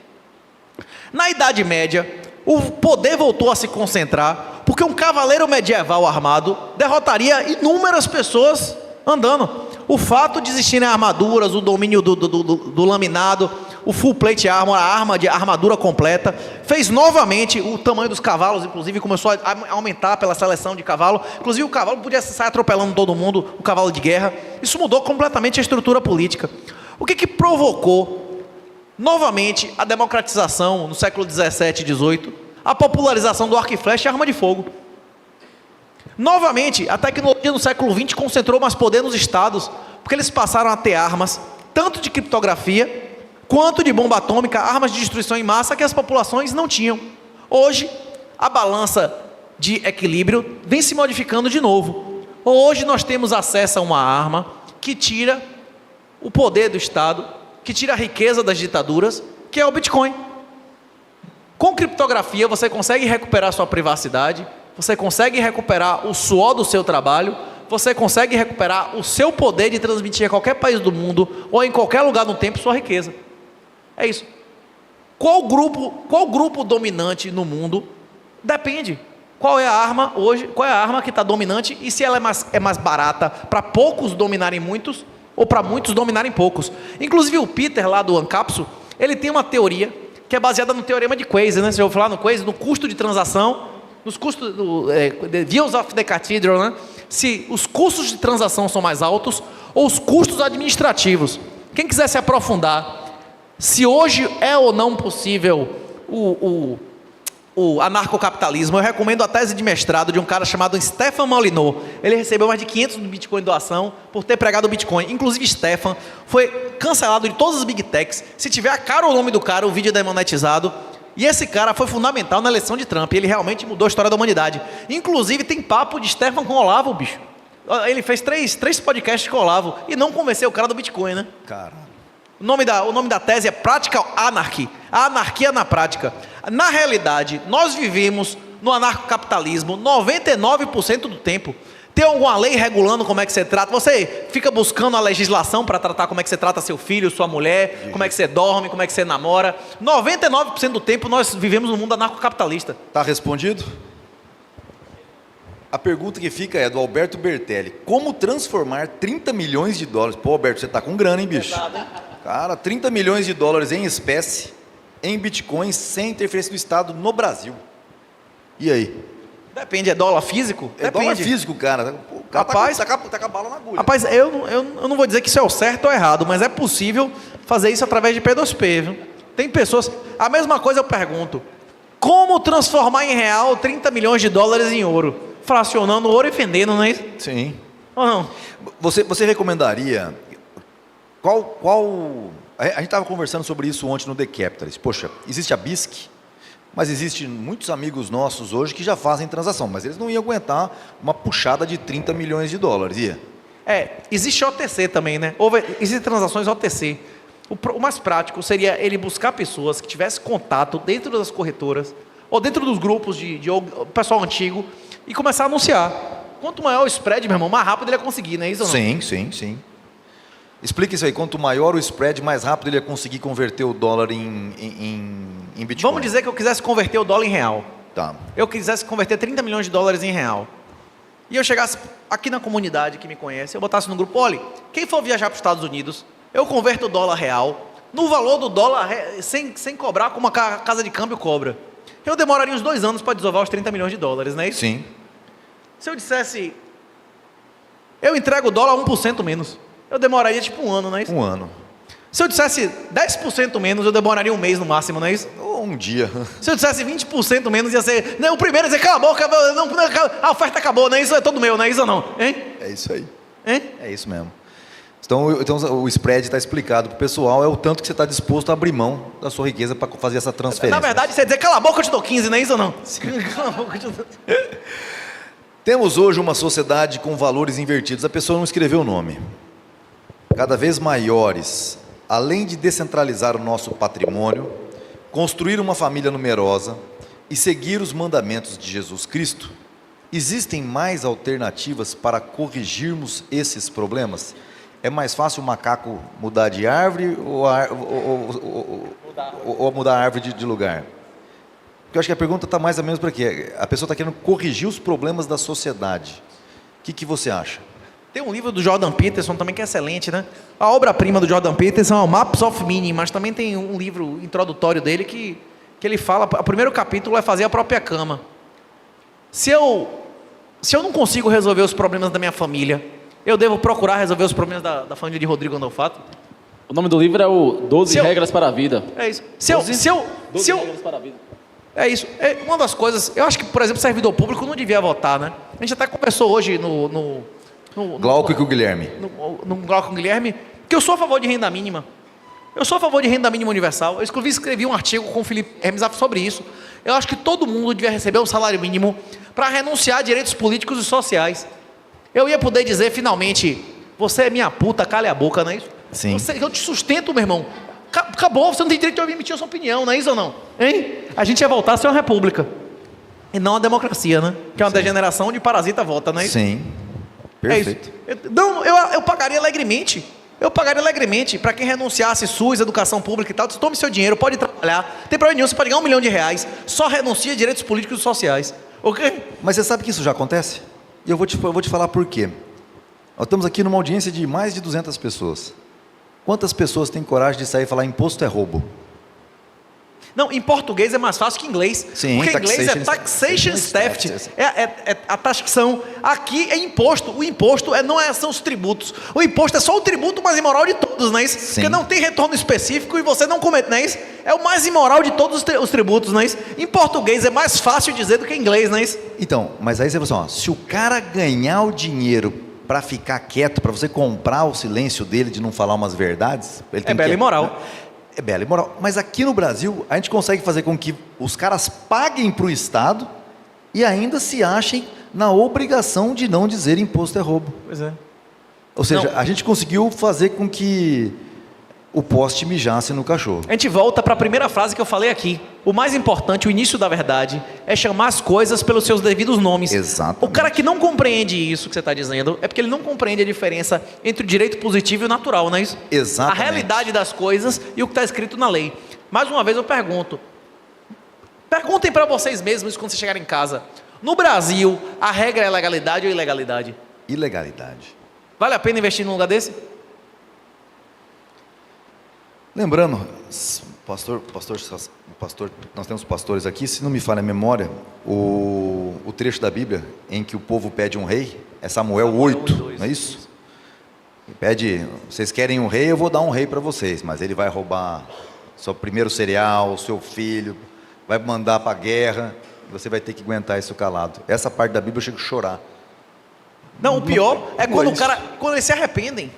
Na Idade Média, o poder voltou a se concentrar, porque um cavaleiro medieval armado derrotaria inúmeras pessoas andando. O fato de existirem armaduras, o domínio do laminado, o full plate armor, a arma de armadura completa, fez novamente o tamanho dos cavalos, inclusive começou a aumentar pela seleção de cavalo, inclusive o cavalo podia sair atropelando todo mundo, o cavalo de guerra. Isso mudou completamente a estrutura política. O que provocou novamente a democratização no século 17 e 18, a popularização do arco e flecha e arma de fogo? Novamente, a tecnologia no século 20 concentrou mais poder nos estados, porque eles passaram a ter armas, tanto de criptografia, quanto de bomba atômica, armas de destruição em massa que as populações não tinham. Hoje, a balança de equilíbrio vem se modificando de novo. Hoje nós temos acesso a uma arma que tira o poder do Estado, que tira a riqueza das ditaduras, que é o Bitcoin. Com criptografia você consegue recuperar sua privacidade, você consegue recuperar o suor do seu trabalho, você consegue recuperar o seu poder de transmitir a qualquer país do mundo ou em qualquer lugar no tempo sua riqueza. É isso. Qual grupo dominante no mundo? Depende. Qual é a arma hoje? Qual é a arma que está dominante e se ela é mais barata para poucos dominarem muitos ou para muitos dominarem poucos? Inclusive o Peter lá do Ancapsu, ele tem uma teoria que é baseada no teorema de Quasi, né? Você já ouviu falar no Quasi, no custo de transação, nos custos do Views of the Cathedral, né? Se os custos de transação são mais altos ou os custos administrativos. Quem quiser se aprofundar, se hoje é ou não possível o anarcocapitalismo, eu recomendo a tese de mestrado de um cara chamado Stefan Molyneux. Ele recebeu mais de 500 Bitcoin em doação por ter pregado o Bitcoin. Inclusive Stefan foi cancelado de todas as Big Techs. Se tiver a cara ou o nome do cara, o vídeo é demonetizado. E esse cara foi fundamental na eleição de Trump. Ele realmente mudou a história da humanidade. Inclusive tem papo de Stefan com o Olavo, bicho. Ele fez três podcasts com o Olavo e não convenceu o cara do Bitcoin, né? Caralho. O nome da tese é Practical Anarchy, a anarquia na prática. Na realidade, nós vivemos no anarcocapitalismo 99% do tempo. Tem alguma lei regulando como é que você trata? Você fica buscando a legislação para tratar como é que você trata seu filho, sua mulher, como é que você dorme, como é que você namora. 99% do tempo nós vivemos no mundo anarcocapitalista. Está respondido? A pergunta que fica é do Alberto Bertelli. Como transformar 30 milhões de dólares? Pô, Alberto, você está com grana, hein, bicho? Cara, 30 milhões de dólares em espécie, em bitcoins, sem interferência do Estado no Brasil. E aí? Depende, é dólar físico? É Depende. dólar físico, cara. O cara Rapaz, tá com a bala na agulha. Rapaz, eu não vou dizer que isso é o certo ou errado, mas é possível fazer isso através de P2P, viu? Tem pessoas... A mesma coisa eu pergunto. Como transformar em real 30 milhões de dólares em ouro? Fracionando ouro e vendendo, não é isso? Sim. Ou não? Você recomendaria... A gente estava conversando sobre isso ontem no The Capitalist. Poxa, existe a BISC, mas existem muitos amigos nossos hoje que já fazem transação, mas eles não iam aguentar uma puxada de 30 milhões de dólares, ia? Existe OTC também, né? Existem transações OTC. O mais prático seria ele buscar pessoas que tivessem contato dentro das corretoras ou dentro dos grupos de pessoal antigo e começar a anunciar. Quanto maior o spread, meu irmão, mais rápido ele ia conseguir, não é isso ou não? Sim. Explica isso aí. Quanto maior o spread, mais rápido ele ia conseguir converter o dólar em Bitcoin. Vamos dizer que eu quisesse converter o dólar em real. Tá. Eu quisesse converter 30 milhões de dólares em real. E eu chegasse aqui na comunidade que me conhece, eu botasse no grupo, olha, quem for viajar para os Estados Unidos, eu converto o dólar real, no valor do dólar, sem cobrar como a casa de câmbio cobra. Eu demoraria uns 2 anos para desovar os 30 milhões de dólares, não é isso? Sim. Se eu dissesse, eu entrego o dólar 1% menos, eu demoraria tipo 1 ano, não é isso? 1 ano. Se eu dissesse 10% menos, eu demoraria 1 mês no máximo, não é isso? Ou um dia. Se eu dissesse 20% menos, ia ser... Não, o primeiro ia dizer, cala a boca, a oferta acabou, não é isso? É todo meu, não é isso ou não? Hein? É isso aí. Hein? É isso mesmo. Então o spread está explicado para o pessoal, é o tanto que você está disposto a abrir mão da sua riqueza para fazer essa transferência. Na verdade, você ia dizer, cala a boca, eu te dou 15, não é isso ou não? Cala a boca, eu te dou... Temos hoje uma sociedade com valores invertidos. A pessoa não escreveu o nome. Cada vez maiores, além de descentralizar o nosso patrimônio, construir uma família numerosa e seguir os mandamentos de Jesus Cristo, existem mais alternativas para corrigirmos esses problemas? É mais fácil o macaco mudar de árvore ou mudar a árvore de lugar? Porque eu acho que a pergunta está mais ou menos para quê? A pessoa está querendo corrigir os problemas da sociedade. O que você acha? Tem um livro do Jordan Peterson também que é excelente, né? A obra-prima do Jordan Peterson é o Maps of Meaning, mas também tem um livro introdutório dele que ele fala, o primeiro capítulo é fazer a própria cama. Se eu não consigo resolver os problemas da minha família, eu devo procurar resolver os problemas da família de Rodrigo Andolfato? O nome do livro é o 12 Regras para a Vida. É isso. 12 Regras para a Vida. É isso. É uma das coisas, eu acho que, por exemplo, servidor público não devia votar, né? A gente até conversou hoje no Glauco e com o Guilherme. No Glauco com o Guilherme, que eu sou a favor de renda mínima. Eu sou a favor de renda mínima universal. Eu escrevi um artigo com o Felipe Hermes sobre isso. Eu acho que todo mundo devia receber um salário mínimo para renunciar a direitos políticos e sociais. Eu ia poder dizer, finalmente, você é minha puta, cale a boca, não é isso? Sim. Eu te sustento, meu irmão. Acabou, você não tem direito de emitir a sua opinião, não é isso ou não? Hein? A gente ia voltar a ser uma república. E não a democracia, né? Que é uma degeneração onde parasita vota, não é isso? Sim. Perfeito. É isso. Não, eu pagaria alegremente. Eu pagaria alegremente para quem renunciasse SUS, educação pública e tal. Tome seu dinheiro, pode trabalhar. Não tem problema nenhum, você pode ganhar R$1 milhão. Só renuncia a direitos políticos e sociais. Ok? Mas você sabe que isso já acontece? E eu vou te falar por quê. Nós estamos aqui numa audiência de mais de 200 pessoas. Quantas pessoas têm coragem de sair e falar imposto é roubo? Não, em português é mais fácil que em inglês. Sim, porque em inglês é taxation theft. É a taxação. Aqui é imposto. O imposto são os tributos. O imposto é só o tributo mais imoral de todos, não é isso? Sim. Porque não tem retorno específico e você não comete, não é isso? É o mais imoral de todos os tributos, não é isso? Em português é mais fácil dizer do que em inglês, não é isso? Então, mas aí você fala assim, ó, se o cara ganhar o dinheiro para ficar quieto, para você comprar o silêncio dele de não falar umas verdades, ele tem bela e moral. Né? É bela e moral. Mas aqui no Brasil, a gente consegue fazer com que os caras paguem para o Estado e ainda se achem na obrigação de não dizer imposto é roubo. Pois é. Ou seja, Não. a gente conseguiu fazer com que o poste mijasse no cachorro. A gente volta para a primeira frase que eu falei aqui. O mais importante, o início da verdade, é chamar as coisas pelos seus devidos nomes. Exatamente. O cara que não compreende isso que você está dizendo, é porque ele não compreende a diferença entre o direito positivo e o natural, não é isso? Exatamente. A realidade das coisas e o que está escrito na lei. Mais uma vez eu pergunto. Perguntem para vocês mesmos isso quando vocês chegarem em casa. No Brasil, a regra é legalidade ou ilegalidade? Ilegalidade. Vale a pena investir num lugar desse? Lembrando, pastor, nós temos pastores aqui, se não me falha a memória, o trecho da Bíblia em que o povo pede um rei, é Samuel 8, não é isso? Pede, vocês querem um rei, eu vou dar um rei para vocês, mas ele vai roubar seu primeiro cereal, seu filho, vai mandar para a guerra, você vai ter que aguentar isso calado. Essa parte da Bíblia eu chego a chorar. Não, o pior é quando não é o cara, quando eles se arrependem.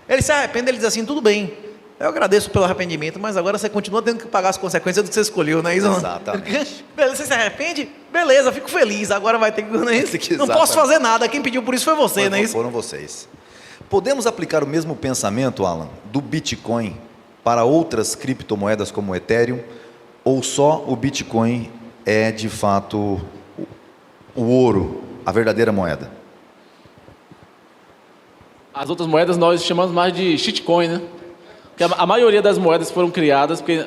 Eles se arrependem, eles dizem assim, tudo bem, eu agradeço pelo arrependimento, mas agora você continua tendo que pagar as consequências do que você escolheu, não é isso? Exatamente. Beleza, você se arrepende? Beleza, fico feliz, agora vai ter que... Não, é isso? Não posso fazer nada, quem pediu por isso foi você, não é isso? Foram vocês. Podemos aplicar o mesmo pensamento, Alan, do Bitcoin para outras criptomoedas como o Ethereum, ou só o Bitcoin é de fato o ouro, a verdadeira moeda? As outras moedas nós chamamos mais de shitcoin, né? Que a maioria das moedas foram criadas, porque,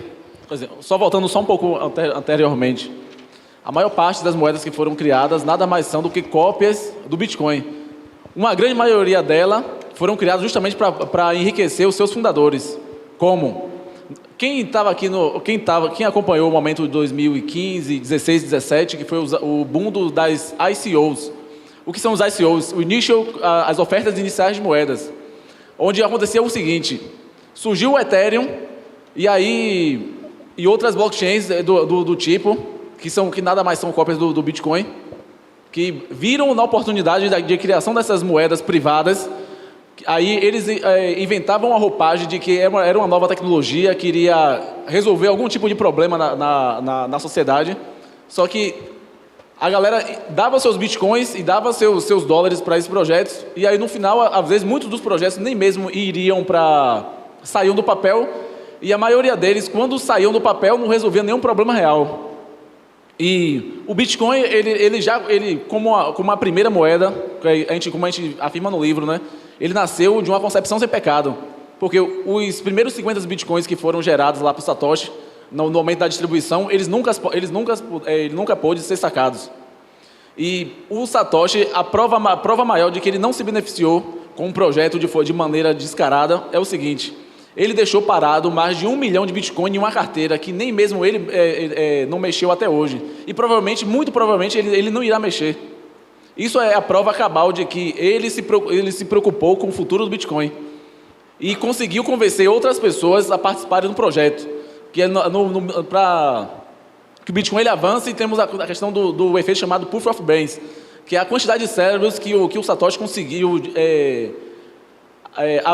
por exemplo, só voltando só um pouco anteriormente, a maior parte das moedas que foram criadas nada mais são do que cópias do Bitcoin. Uma grande maioria delas foram criadas justamente para enriquecer os seus fundadores. Como? Quem acompanhou o momento de 2015, 16, 17, que foi o boom das ICOs. O que são os ICOs? As ofertas iniciais de moedas. Onde acontecia o seguinte: surgiu o Ethereum e outras blockchains do tipo, que nada mais são cópias do Bitcoin, que viram na oportunidade de criação dessas moedas privadas. Aí eles inventavam uma roupagem de que era uma nova tecnologia que iria resolver algum tipo de problema na sociedade. Só que a galera dava seus bitcoins e dava seus dólares para esses projetos. E aí no final, às vezes, muitos dos projetos nem mesmo saíam do papel. E a maioria deles, quando saíam do papel, não resolvia nenhum problema real. E o Bitcoin, ele como a primeira moeda, como a gente afirma no livro, né? Ele nasceu de uma concepção sem pecado. Porque os primeiros 50 Bitcoins que foram gerados lá para o Satoshi, no momento da distribuição, eles nunca pôde ser sacados. E o Satoshi, a prova maior de que ele não se beneficiou com um projeto de maneira descarada é o seguinte: ele deixou parado mais de 1 milhão de Bitcoin em uma carteira que nem mesmo ele não mexeu até hoje. E provavelmente, muito provavelmente, ele não irá mexer. Isso é a prova cabal de que ele se preocupou com o futuro do Bitcoin e conseguiu convencer outras pessoas a participarem do projeto, que é para que o Bitcoin ele avance. E temos a questão do efeito chamado Proof of Brains, que é a quantidade de cérebros que o Satoshi conseguiu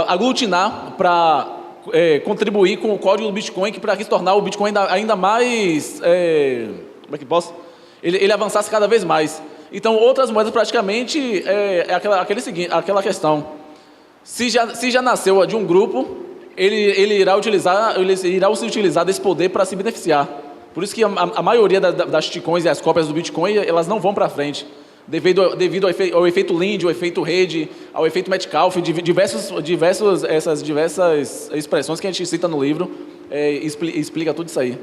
aglutinar para contribuir com o código do Bitcoin, para se tornar o Bitcoin ainda mais... como é que posso? Ele avançasse cada vez mais. Então, outras moedas praticamente aquela questão. Se já nasceu de um grupo, ele irá se utilizar desse poder para se beneficiar. Por isso que a maioria das shitcoins e as cópias do Bitcoin, elas não vão para frente. Devido ao efeito Lind, ao efeito rede, ao efeito Metcalfe, essas diversas expressões que a gente cita no livro, explica tudo isso aí.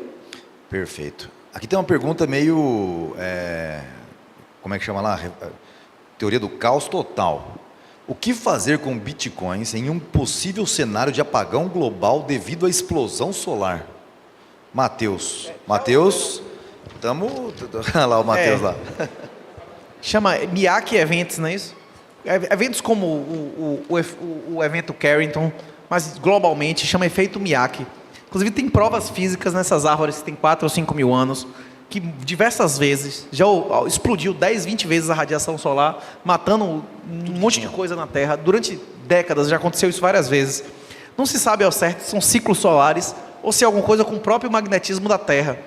Perfeito. Aqui tem uma pergunta meio, como é que chama lá? Teoria do caos total. O que fazer com bitcoins em um possível cenário de apagão global devido à explosão solar? Matheus, olha lá o Matheus lá. Chama Miyake Events, não é isso? Eventos como o evento Carrington, mas globalmente chama efeito Miyake. Inclusive tem provas físicas nessas árvores que tem 4 ou 5 mil anos, que diversas vezes já explodiu 10, 20 vezes a radiação solar, matando um monte de coisa na Terra. Durante décadas já aconteceu isso várias vezes. Não se sabe ao certo se são ciclos solares ou se é alguma coisa com o próprio magnetismo da Terra.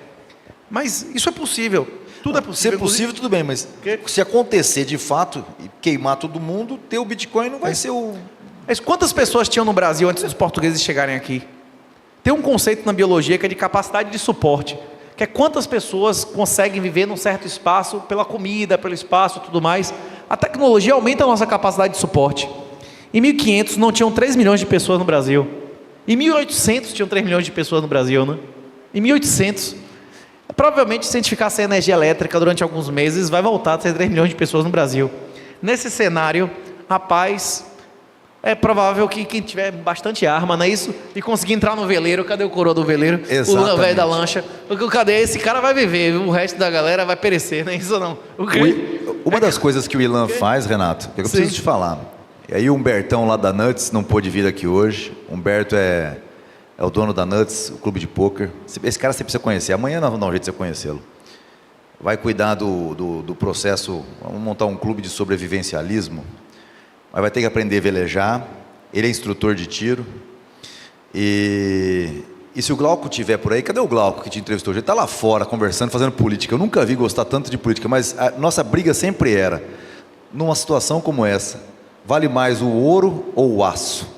Mas isso é possível. Tudo é possível. Se é possível, tudo bem, mas se acontecer de fato e queimar todo mundo, ter o Bitcoin não vai ser o... Mas quantas pessoas tinham no Brasil antes dos portugueses chegarem aqui? Tem um conceito na biologia que é de capacidade de suporte, que é quantas pessoas conseguem viver num certo espaço pela comida, pelo espaço e tudo mais. A tecnologia aumenta a nossa capacidade de suporte. Em 1500 não tinham 3 milhões de pessoas no Brasil. Em 1800 tinham 3 milhões de pessoas no Brasil, né? Em 1800... Provavelmente, se a gente ficar sem energia elétrica durante alguns meses, vai voltar a ter 3 milhões de pessoas no Brasil. Nesse cenário, rapaz, é provável que quem tiver bastante arma, não é isso? E conseguir entrar no veleiro, cadê o coroa do veleiro? Exatamente. O velho da lancha. Cadê? Esse cara vai viver, o resto da galera vai perecer, não é isso ou não? Uma das coisas que o Ilan faz, Renato, que eu preciso te falar. E aí o Humbertão lá da Nuts não pôde vir aqui hoje. Humberto é o dono da Nuts, o clube de pôquer. Esse cara você precisa conhecer. Amanhã não dá um jeito de você conhecê-lo. Vai cuidar do processo. Vamos montar um clube de sobrevivencialismo. Mas vai ter que aprender a velejar. Ele é instrutor de tiro. E se o Glauco estiver por aí, cadê o Glauco que te entrevistou? Ele está lá fora conversando, fazendo política. Eu nunca vi gostar tanto de política, mas a nossa briga sempre era, numa situação como essa, vale mais o ouro ou o aço?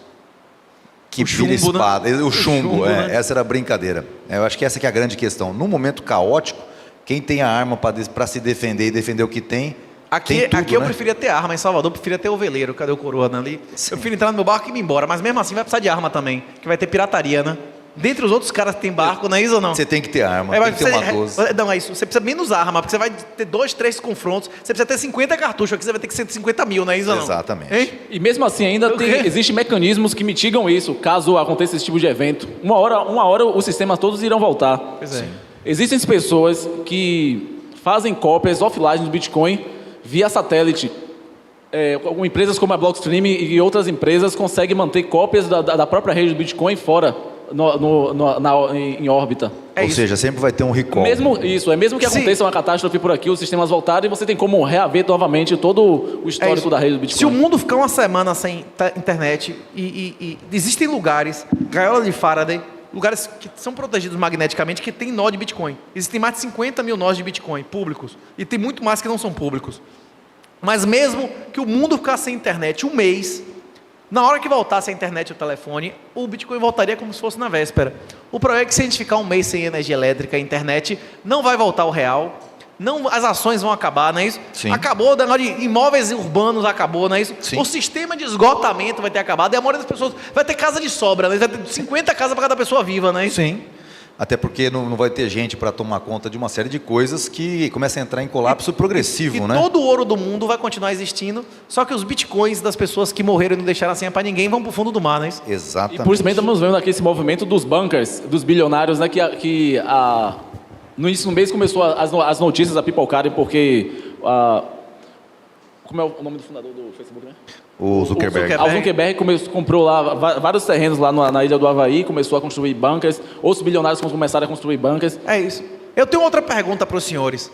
Que vira espada, né? O chumbo, né? Essa era a brincadeira. Eu acho que essa que é a grande questão. Num momento caótico, quem tem a arma para se defender e defender o que tem, aqui tudo, eu né? preferia ter arma, em Salvador eu preferia ter o veleiro. Cadê o coroa ali? Sim. Eu prefiro entrar no meu barco e ir embora, mas mesmo assim vai precisar de arma também, que vai ter pirataria, né? Dentre os outros caras que tem barco, não é isso ou não? Você tem que ter arma, tem que ter uma 12. Não, é isso. Você precisa menos arma, porque você vai ter 2, 3 confrontos. Você precisa ter 50 cartuchos, aqui você vai ter que 150 mil, não é isso ou não? Exatamente. Hein? E mesmo assim ainda existem mecanismos que mitigam isso, caso aconteça esse tipo de evento. Uma hora os sistemas todos irão voltar. Pois é. Existem pessoas que fazem cópias offline do Bitcoin via satélite. Empresas como a Blockstream e outras empresas conseguem manter cópias da própria rede do Bitcoin fora, em órbita. Ou seja, sempre vai ter um recall. Mesmo que aconteça uma catástrofe por aqui, os sistemas voltarem, você tem como reaver novamente todo o histórico da rede do Bitcoin. Se o mundo ficar uma semana sem internet, e existem lugares, gaiola de Faraday, lugares que são protegidos magneticamente, que tem nó de Bitcoin. Existem mais de 50 mil nós de Bitcoin públicos, e tem muito mais que não são públicos. Mas mesmo que o mundo ficasse sem internet um mês, na hora que voltasse a internet e o telefone, o Bitcoin voltaria como se fosse na véspera. O problema é que se a gente ficar um mês sem energia elétrica e internet, não vai voltar o real, as ações vão acabar, não é isso? Sim. Acabou, o negócio de imóveis urbanos acabou, não é isso? Sim. O sistema de esgotamento vai ter acabado, e a maioria das pessoas vai ter casa de sobra, né? Vai ter 50 casas para cada pessoa viva, não é isso? Sim. Até porque não vai ter gente para tomar conta de uma série de coisas que começa a entrar em colapso progressivo, né? Todo o ouro do mundo vai continuar existindo, só que os bitcoins das pessoas que morreram e não deixaram a senha para ninguém vão para o fundo do mar, não é isso? Exatamente. E por isso também estamos vendo aqui esse movimento dos bunkers, dos bilionários, né? No início do mês começou as notícias a pipocarem porque... como é o nome do fundador do Facebook, né? O Zuckerberg. O Zuckerberg comprou lá vários terrenos lá na ilha do Havaí, começou a construir bunkers, outros bilionários começaram a construir bunkers. É isso. Eu tenho outra pergunta para os senhores.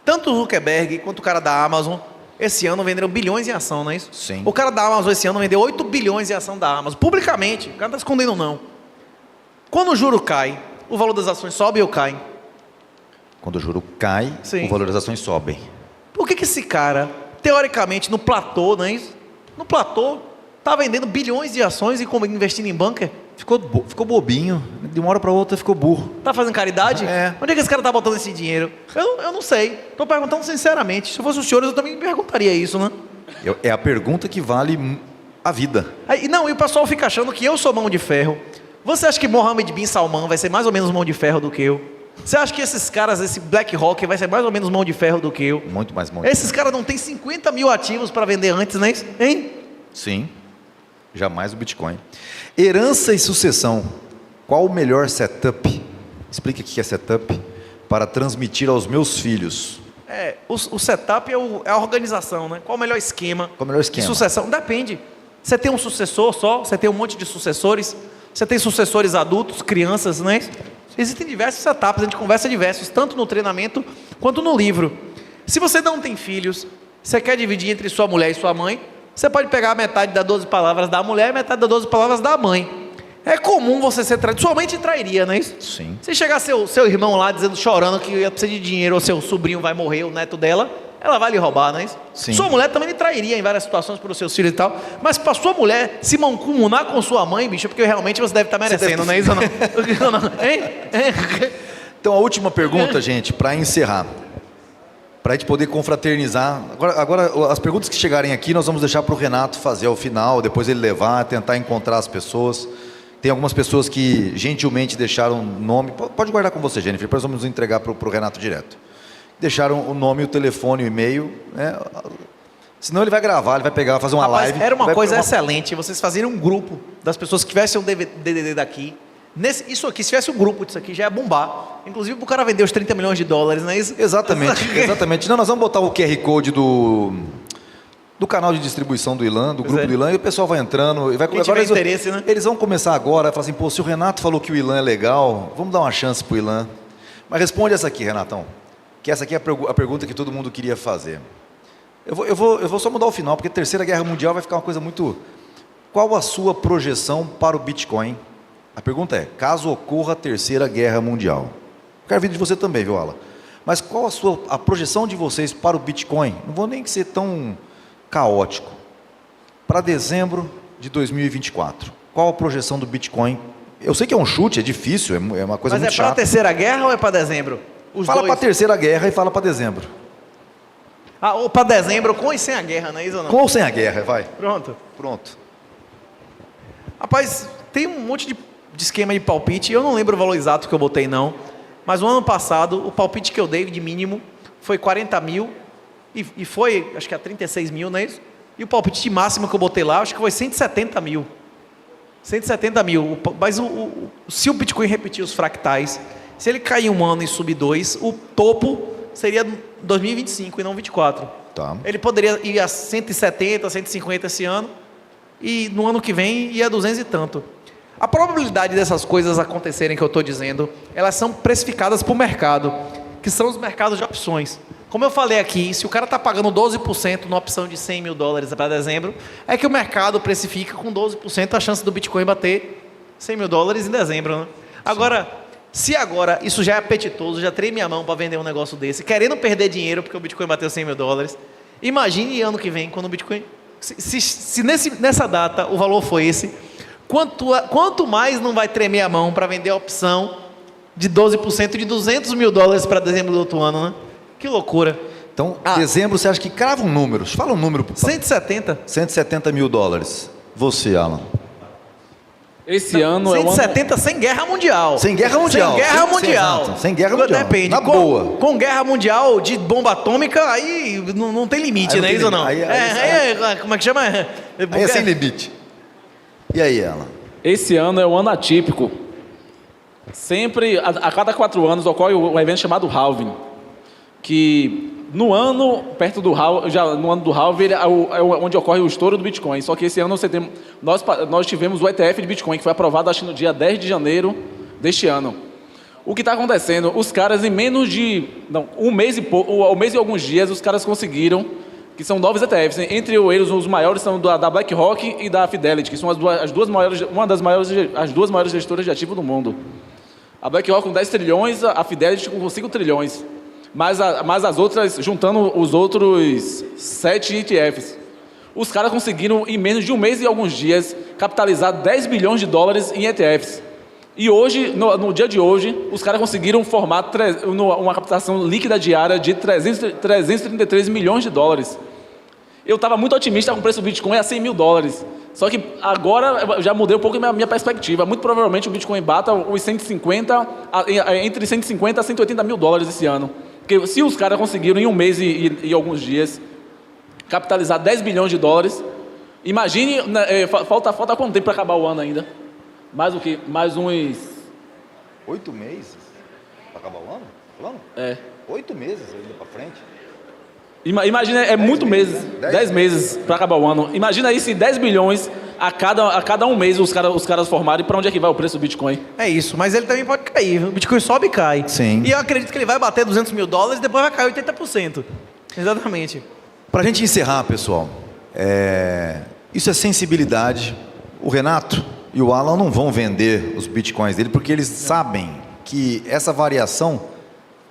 Tanto o Zuckerberg quanto o cara da Amazon, esse ano venderam bilhões em ação, não é isso? Sim. O cara da Amazon esse ano vendeu 8 bilhões em ação da Amazon, publicamente. O cara não está escondendo, não. Quando o juro cai, o valor das ações sobe ou cai? Quando o juro cai, Sim. o valor das ações sobem. Por que esse cara, teoricamente, no platô, não é isso? No platô, está vendendo bilhões de ações e investindo em bunker? Ficou bobinho. De uma hora para outra ficou burro. Tá fazendo caridade? É. Onde é que esse cara tá botando esse dinheiro? Eu não sei. Estou perguntando sinceramente. Se eu fosse os senhores, eu também me perguntaria isso, né? É a pergunta que vale a vida. E o pessoal fica achando que eu sou mão de ferro. Você acha que Mohammed bin Salman vai ser mais ou menos mão de ferro do que eu? Você acha que esses caras, esse BlackRock, vai ser mais ou menos mão de ferro do que eu? Muito mais mão de Esses caras não têm 50 mil ativos para vender antes, né? Hein? Sim, jamais o Bitcoin. Herança e sucessão. Qual o melhor setup? Explica o que é setup para transmitir aos meus filhos. O setup é a organização, né? Qual o melhor esquema? Qual o melhor esquema? De sucessão? Depende. Você tem um sucessor só? Você tem um monte de sucessores? Você tem sucessores adultos, crianças, né? Existem diversos setups, a gente conversa diversos, tanto no treinamento quanto no livro. Se você não tem filhos, você quer dividir entre sua mulher e sua mãe, você pode pegar metade das 12 palavras da mulher e metade das 12 palavras da mãe. É comum você ser traído. Sua mãe te trairia, não é isso? Sim. Se chegar seu irmão lá dizendo, chorando que ia precisar de dinheiro, ou seu sobrinho vai morrer, o neto dela, ela vai lhe roubar, não é isso? Sim. Sua mulher também lhe trairia em várias situações pelos seus filhos e tal. Mas para sua mulher se mancomunar com sua mãe, bicho, porque realmente você deve estar merecendo, não é isso ou não? Hein? Então, a última pergunta, gente, para encerrar. Para a gente poder confraternizar. Agora, as perguntas que chegarem aqui, nós vamos deixar para o Renato fazer ao final, depois ele levar, tentar encontrar as pessoas. Tem algumas pessoas que gentilmente deixaram o nome. Pode guardar com você, Jennifer, depois vamos entregar para o Renato direto. Deixaram o nome, o telefone, o e-mail, né? Senão ele vai gravar, ele vai pegar, vai fazer uma live. Era uma coisa excelente, vocês fazerem um grupo das pessoas que tivessem um DDD daqui. Isso aqui, se tivesse um grupo disso aqui, já ia bombar. Inclusive, para o cara vender os 30 milhões de dólares, não é isso? Exatamente, exatamente. Não, nós vamos botar o QR Code do canal de distribuição do Ilan, do grupo do Ilan, e o pessoal vai entrando. E vai, quem tiver interesse, né? Eles vão começar agora, falar assim, pô, se o Renato falou que o Ilan é legal, vamos dar uma chance pro Ilan. Mas responde essa aqui, Renatão, que essa aqui é a pergunta que todo mundo queria fazer. Eu vou só mudar o final, porque a Terceira Guerra Mundial vai ficar uma coisa muito... Qual a sua projeção para o Bitcoin? A pergunta é, caso ocorra a Terceira Guerra Mundial. Quero ver de você também, viu, Ala? Mas qual a projeção de vocês para o Bitcoin? Não vou nem ser tão caótico. Para dezembro de 2024, qual a projeção do Bitcoin? Eu sei que é um chute, é difícil, é uma coisa muito chata. Mas é para a Terceira Guerra ou é para dezembro? Fala para a Terceira Guerra e fala para dezembro. Ou para dezembro com e sem a guerra, não é isso ou não? Com ou sem a guerra, vai. Pronto. Pronto. Rapaz, tem um monte de esquema de palpite, eu não lembro o valor exato que eu botei não, mas o ano passado, o palpite que eu dei de mínimo foi 40 mil, e foi, acho que a 36 mil, não é isso? E o palpite de máximo que eu botei lá, acho que foi 170 mil. 170 mil, mas se o Bitcoin repetir os fractais, se ele cair um ano e subir 2, o topo seria 2025 e não 24. Tá. Ele poderia ir a 170, 150 esse ano, e no ano que vem ia a 200 e tanto. A probabilidade dessas coisas acontecerem que eu estou dizendo, elas são precificadas por mercado, que são os mercados de opções. Como eu falei aqui, se o cara está pagando 12% na opção de 100 mil dólares para dezembro, é que o mercado precifica com 12% a chance do Bitcoin bater 100 mil dólares em dezembro, né? Agora, se agora isso já é apetitoso, já treme a mão para vender um negócio desse, querendo perder dinheiro porque o Bitcoin bateu 100 mil dólares, imagine ano que vem, quando o Bitcoin... Se nessa data o valor foi esse, quanto mais não vai tremer a mão para vender a opção de 12% de 200 mil dólares para dezembro do outro ano, né? Que loucura. Então, dezembro, você acha que crava um número? Fala um número. 170. 170 mil dólares. Você, Alan. Esse ano é o ano... 170 sem guerra mundial. Sem guerra mundial. Sem guerra mundial. Exato, sem guerra mundial. Depende. Na boa. Com guerra mundial de bomba atômica, aí não tem limite, Aí não é não isso ou tem não? limite. Como é que chama? Aí é sem limite. E aí, Alan? Esse ano é um ano atípico. Sempre, a cada 4 anos, ocorre um evento chamado halving, que no ano, perto do halving, já no ano do halving, é onde ocorre o estouro do Bitcoin. Só que esse ano nós tivemos o ETF de Bitcoin, que foi aprovado, acho que no dia 10 de janeiro deste ano. O que está acontecendo? Os caras, em menos de um mês e alguns dias, os caras conseguiram, que são novos ETFs, entre eles os maiores são da BlackRock e da Fidelity, que são as duas maiores gestoras de ativo do mundo. A BlackRock com 10 trilhões, a Fidelity com 5 trilhões. Mas as outras, juntando os outros 7 ETFs. Os caras conseguiram, em menos de um mês e alguns dias, capitalizar 10 bilhões de dólares em ETFs. E hoje, no dia de hoje, os caras conseguiram formar uma captação líquida diária de 333 milhões de dólares. Eu estava muito otimista com o preço do Bitcoin a 100 mil dólares. Só que agora eu já mudei um pouco a minha perspectiva. Muito provavelmente o Bitcoin bata os 150, entre 150 a 180 mil dólares esse ano. Porque se os caras conseguiram em um mês e alguns dias capitalizar 10 bilhões de dólares, imagine, falta quanto tempo para acabar o ano ainda? Mais o quê? Mais uns... 8 meses para acabar o ano? Falando? 8 meses ainda para frente. Imagina, muito meses, 10 meses para acabar o ano. Imagina aí se 10 bilhões a cada um mês os caras formarem, para onde é que vai o preço do Bitcoin? É isso, mas ele também pode cair. O Bitcoin sobe e cai. Sim. E eu acredito que ele vai bater 200 mil dólares e depois vai cair 80%. Exatamente. Para a gente encerrar, pessoal, isso é sensibilidade. O Renato e o Alan não vão vender os Bitcoins dele, porque eles sabem que essa variação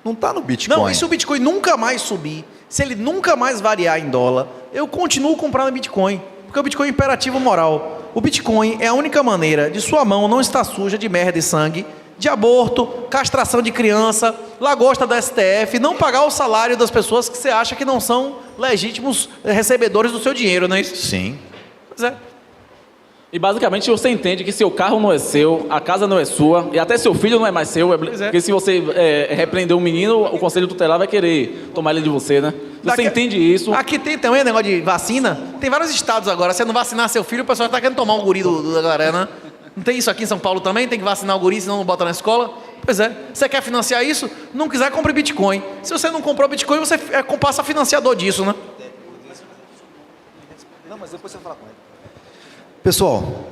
não está no Bitcoin. Não, e se o Bitcoin nunca mais subir, se ele nunca mais variar em dólar, eu continuo comprando Bitcoin, porque o Bitcoin é imperativo moral. O Bitcoin é a única maneira de sua mão não estar suja de merda e sangue, de aborto, castração de criança, lagosta da STF, não pagar o salário das pessoas que você acha que não são legítimos recebedores do seu dinheiro, não é isso? Sim. Pois é. E basicamente você entende que seu carro não é seu, a casa não é sua, e até seu filho não é mais seu, porque se você repreender um menino, o conselho tutelar vai querer tomar ele de você, né? Você entende isso. Aqui tem também negócio de vacina, tem vários estados agora, se você não vacinar seu filho, o pessoal está querendo tomar um guri da galera, né? Não tem isso aqui em São Paulo também? Tem que vacinar o guri, senão não bota na escola? Pois é. Você quer financiar isso? Não quiser, compre Bitcoin. Se você não comprou Bitcoin, você passa financiador disso, né? Não, mas depois você vai falar com ele. Pessoal,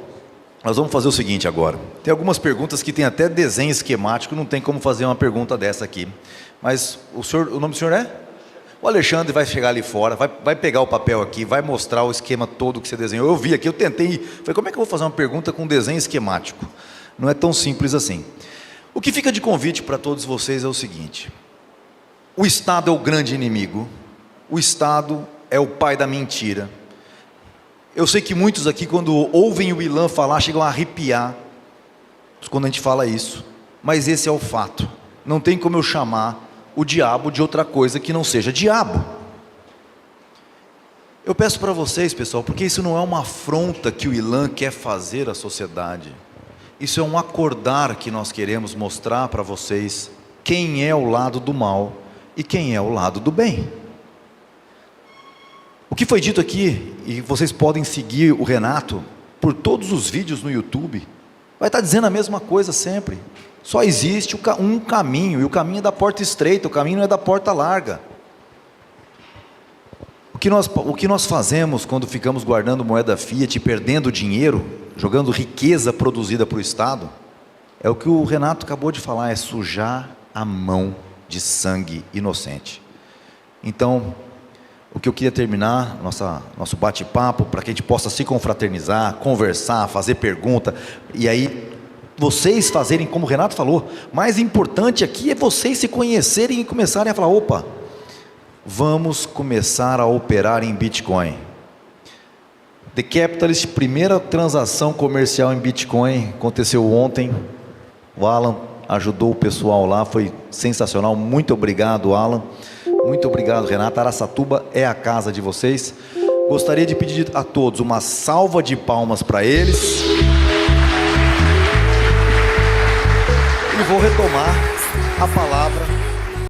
nós vamos fazer o seguinte agora. Tem algumas perguntas que tem até desenho esquemático, não tem como fazer uma pergunta dessa aqui. Mas o nome do senhor é? O Alexandre vai chegar ali fora, vai pegar o papel aqui, vai mostrar o esquema todo que você desenhou. Eu vi aqui, eu tentei, falei, como é que eu vou fazer uma pergunta com desenho esquemático? Não é tão simples assim. O que fica de convite para todos vocês é o seguinte: o Estado é o grande inimigo, o Estado é o pai da mentira. Eu sei que muitos aqui, quando ouvem o Ilan falar, chegam a arrepiar quando a gente fala isso, mas esse é o fato. Não tem como eu chamar o diabo de outra coisa que não seja diabo. Eu peço para vocês, pessoal, porque isso não é uma afronta que o Ilan quer fazer à sociedade. Isso é um acordar que nós queremos mostrar para vocês quem é o lado do mal e quem é o lado do bem. O que foi dito aqui, e vocês podem seguir o Renato por todos os vídeos no YouTube, vai estar dizendo a mesma coisa sempre. Só existe um caminho, e o caminho é da porta estreita, o caminho não é da porta larga. O que nós fazemos quando ficamos guardando moeda fiat, perdendo dinheiro, jogando riqueza produzida para o Estado, é o que o Renato acabou de falar, é sujar a mão de sangue inocente. Então, o que eu queria terminar, nosso bate-papo, para que a gente possa se confraternizar, conversar, fazer pergunta, e aí vocês fazerem como o Renato falou, mais importante aqui é vocês se conhecerem e começarem a falar, opa, vamos começar a operar em Bitcoin. The Capitalist, primeira transação comercial em Bitcoin, aconteceu ontem, o Alan ajudou o pessoal lá, foi sensacional, muito obrigado, Alan. Muito obrigado, Renato. Araçatuba é a casa de vocês. Gostaria de pedir a todos uma salva de palmas para eles. e vou retomar a palavra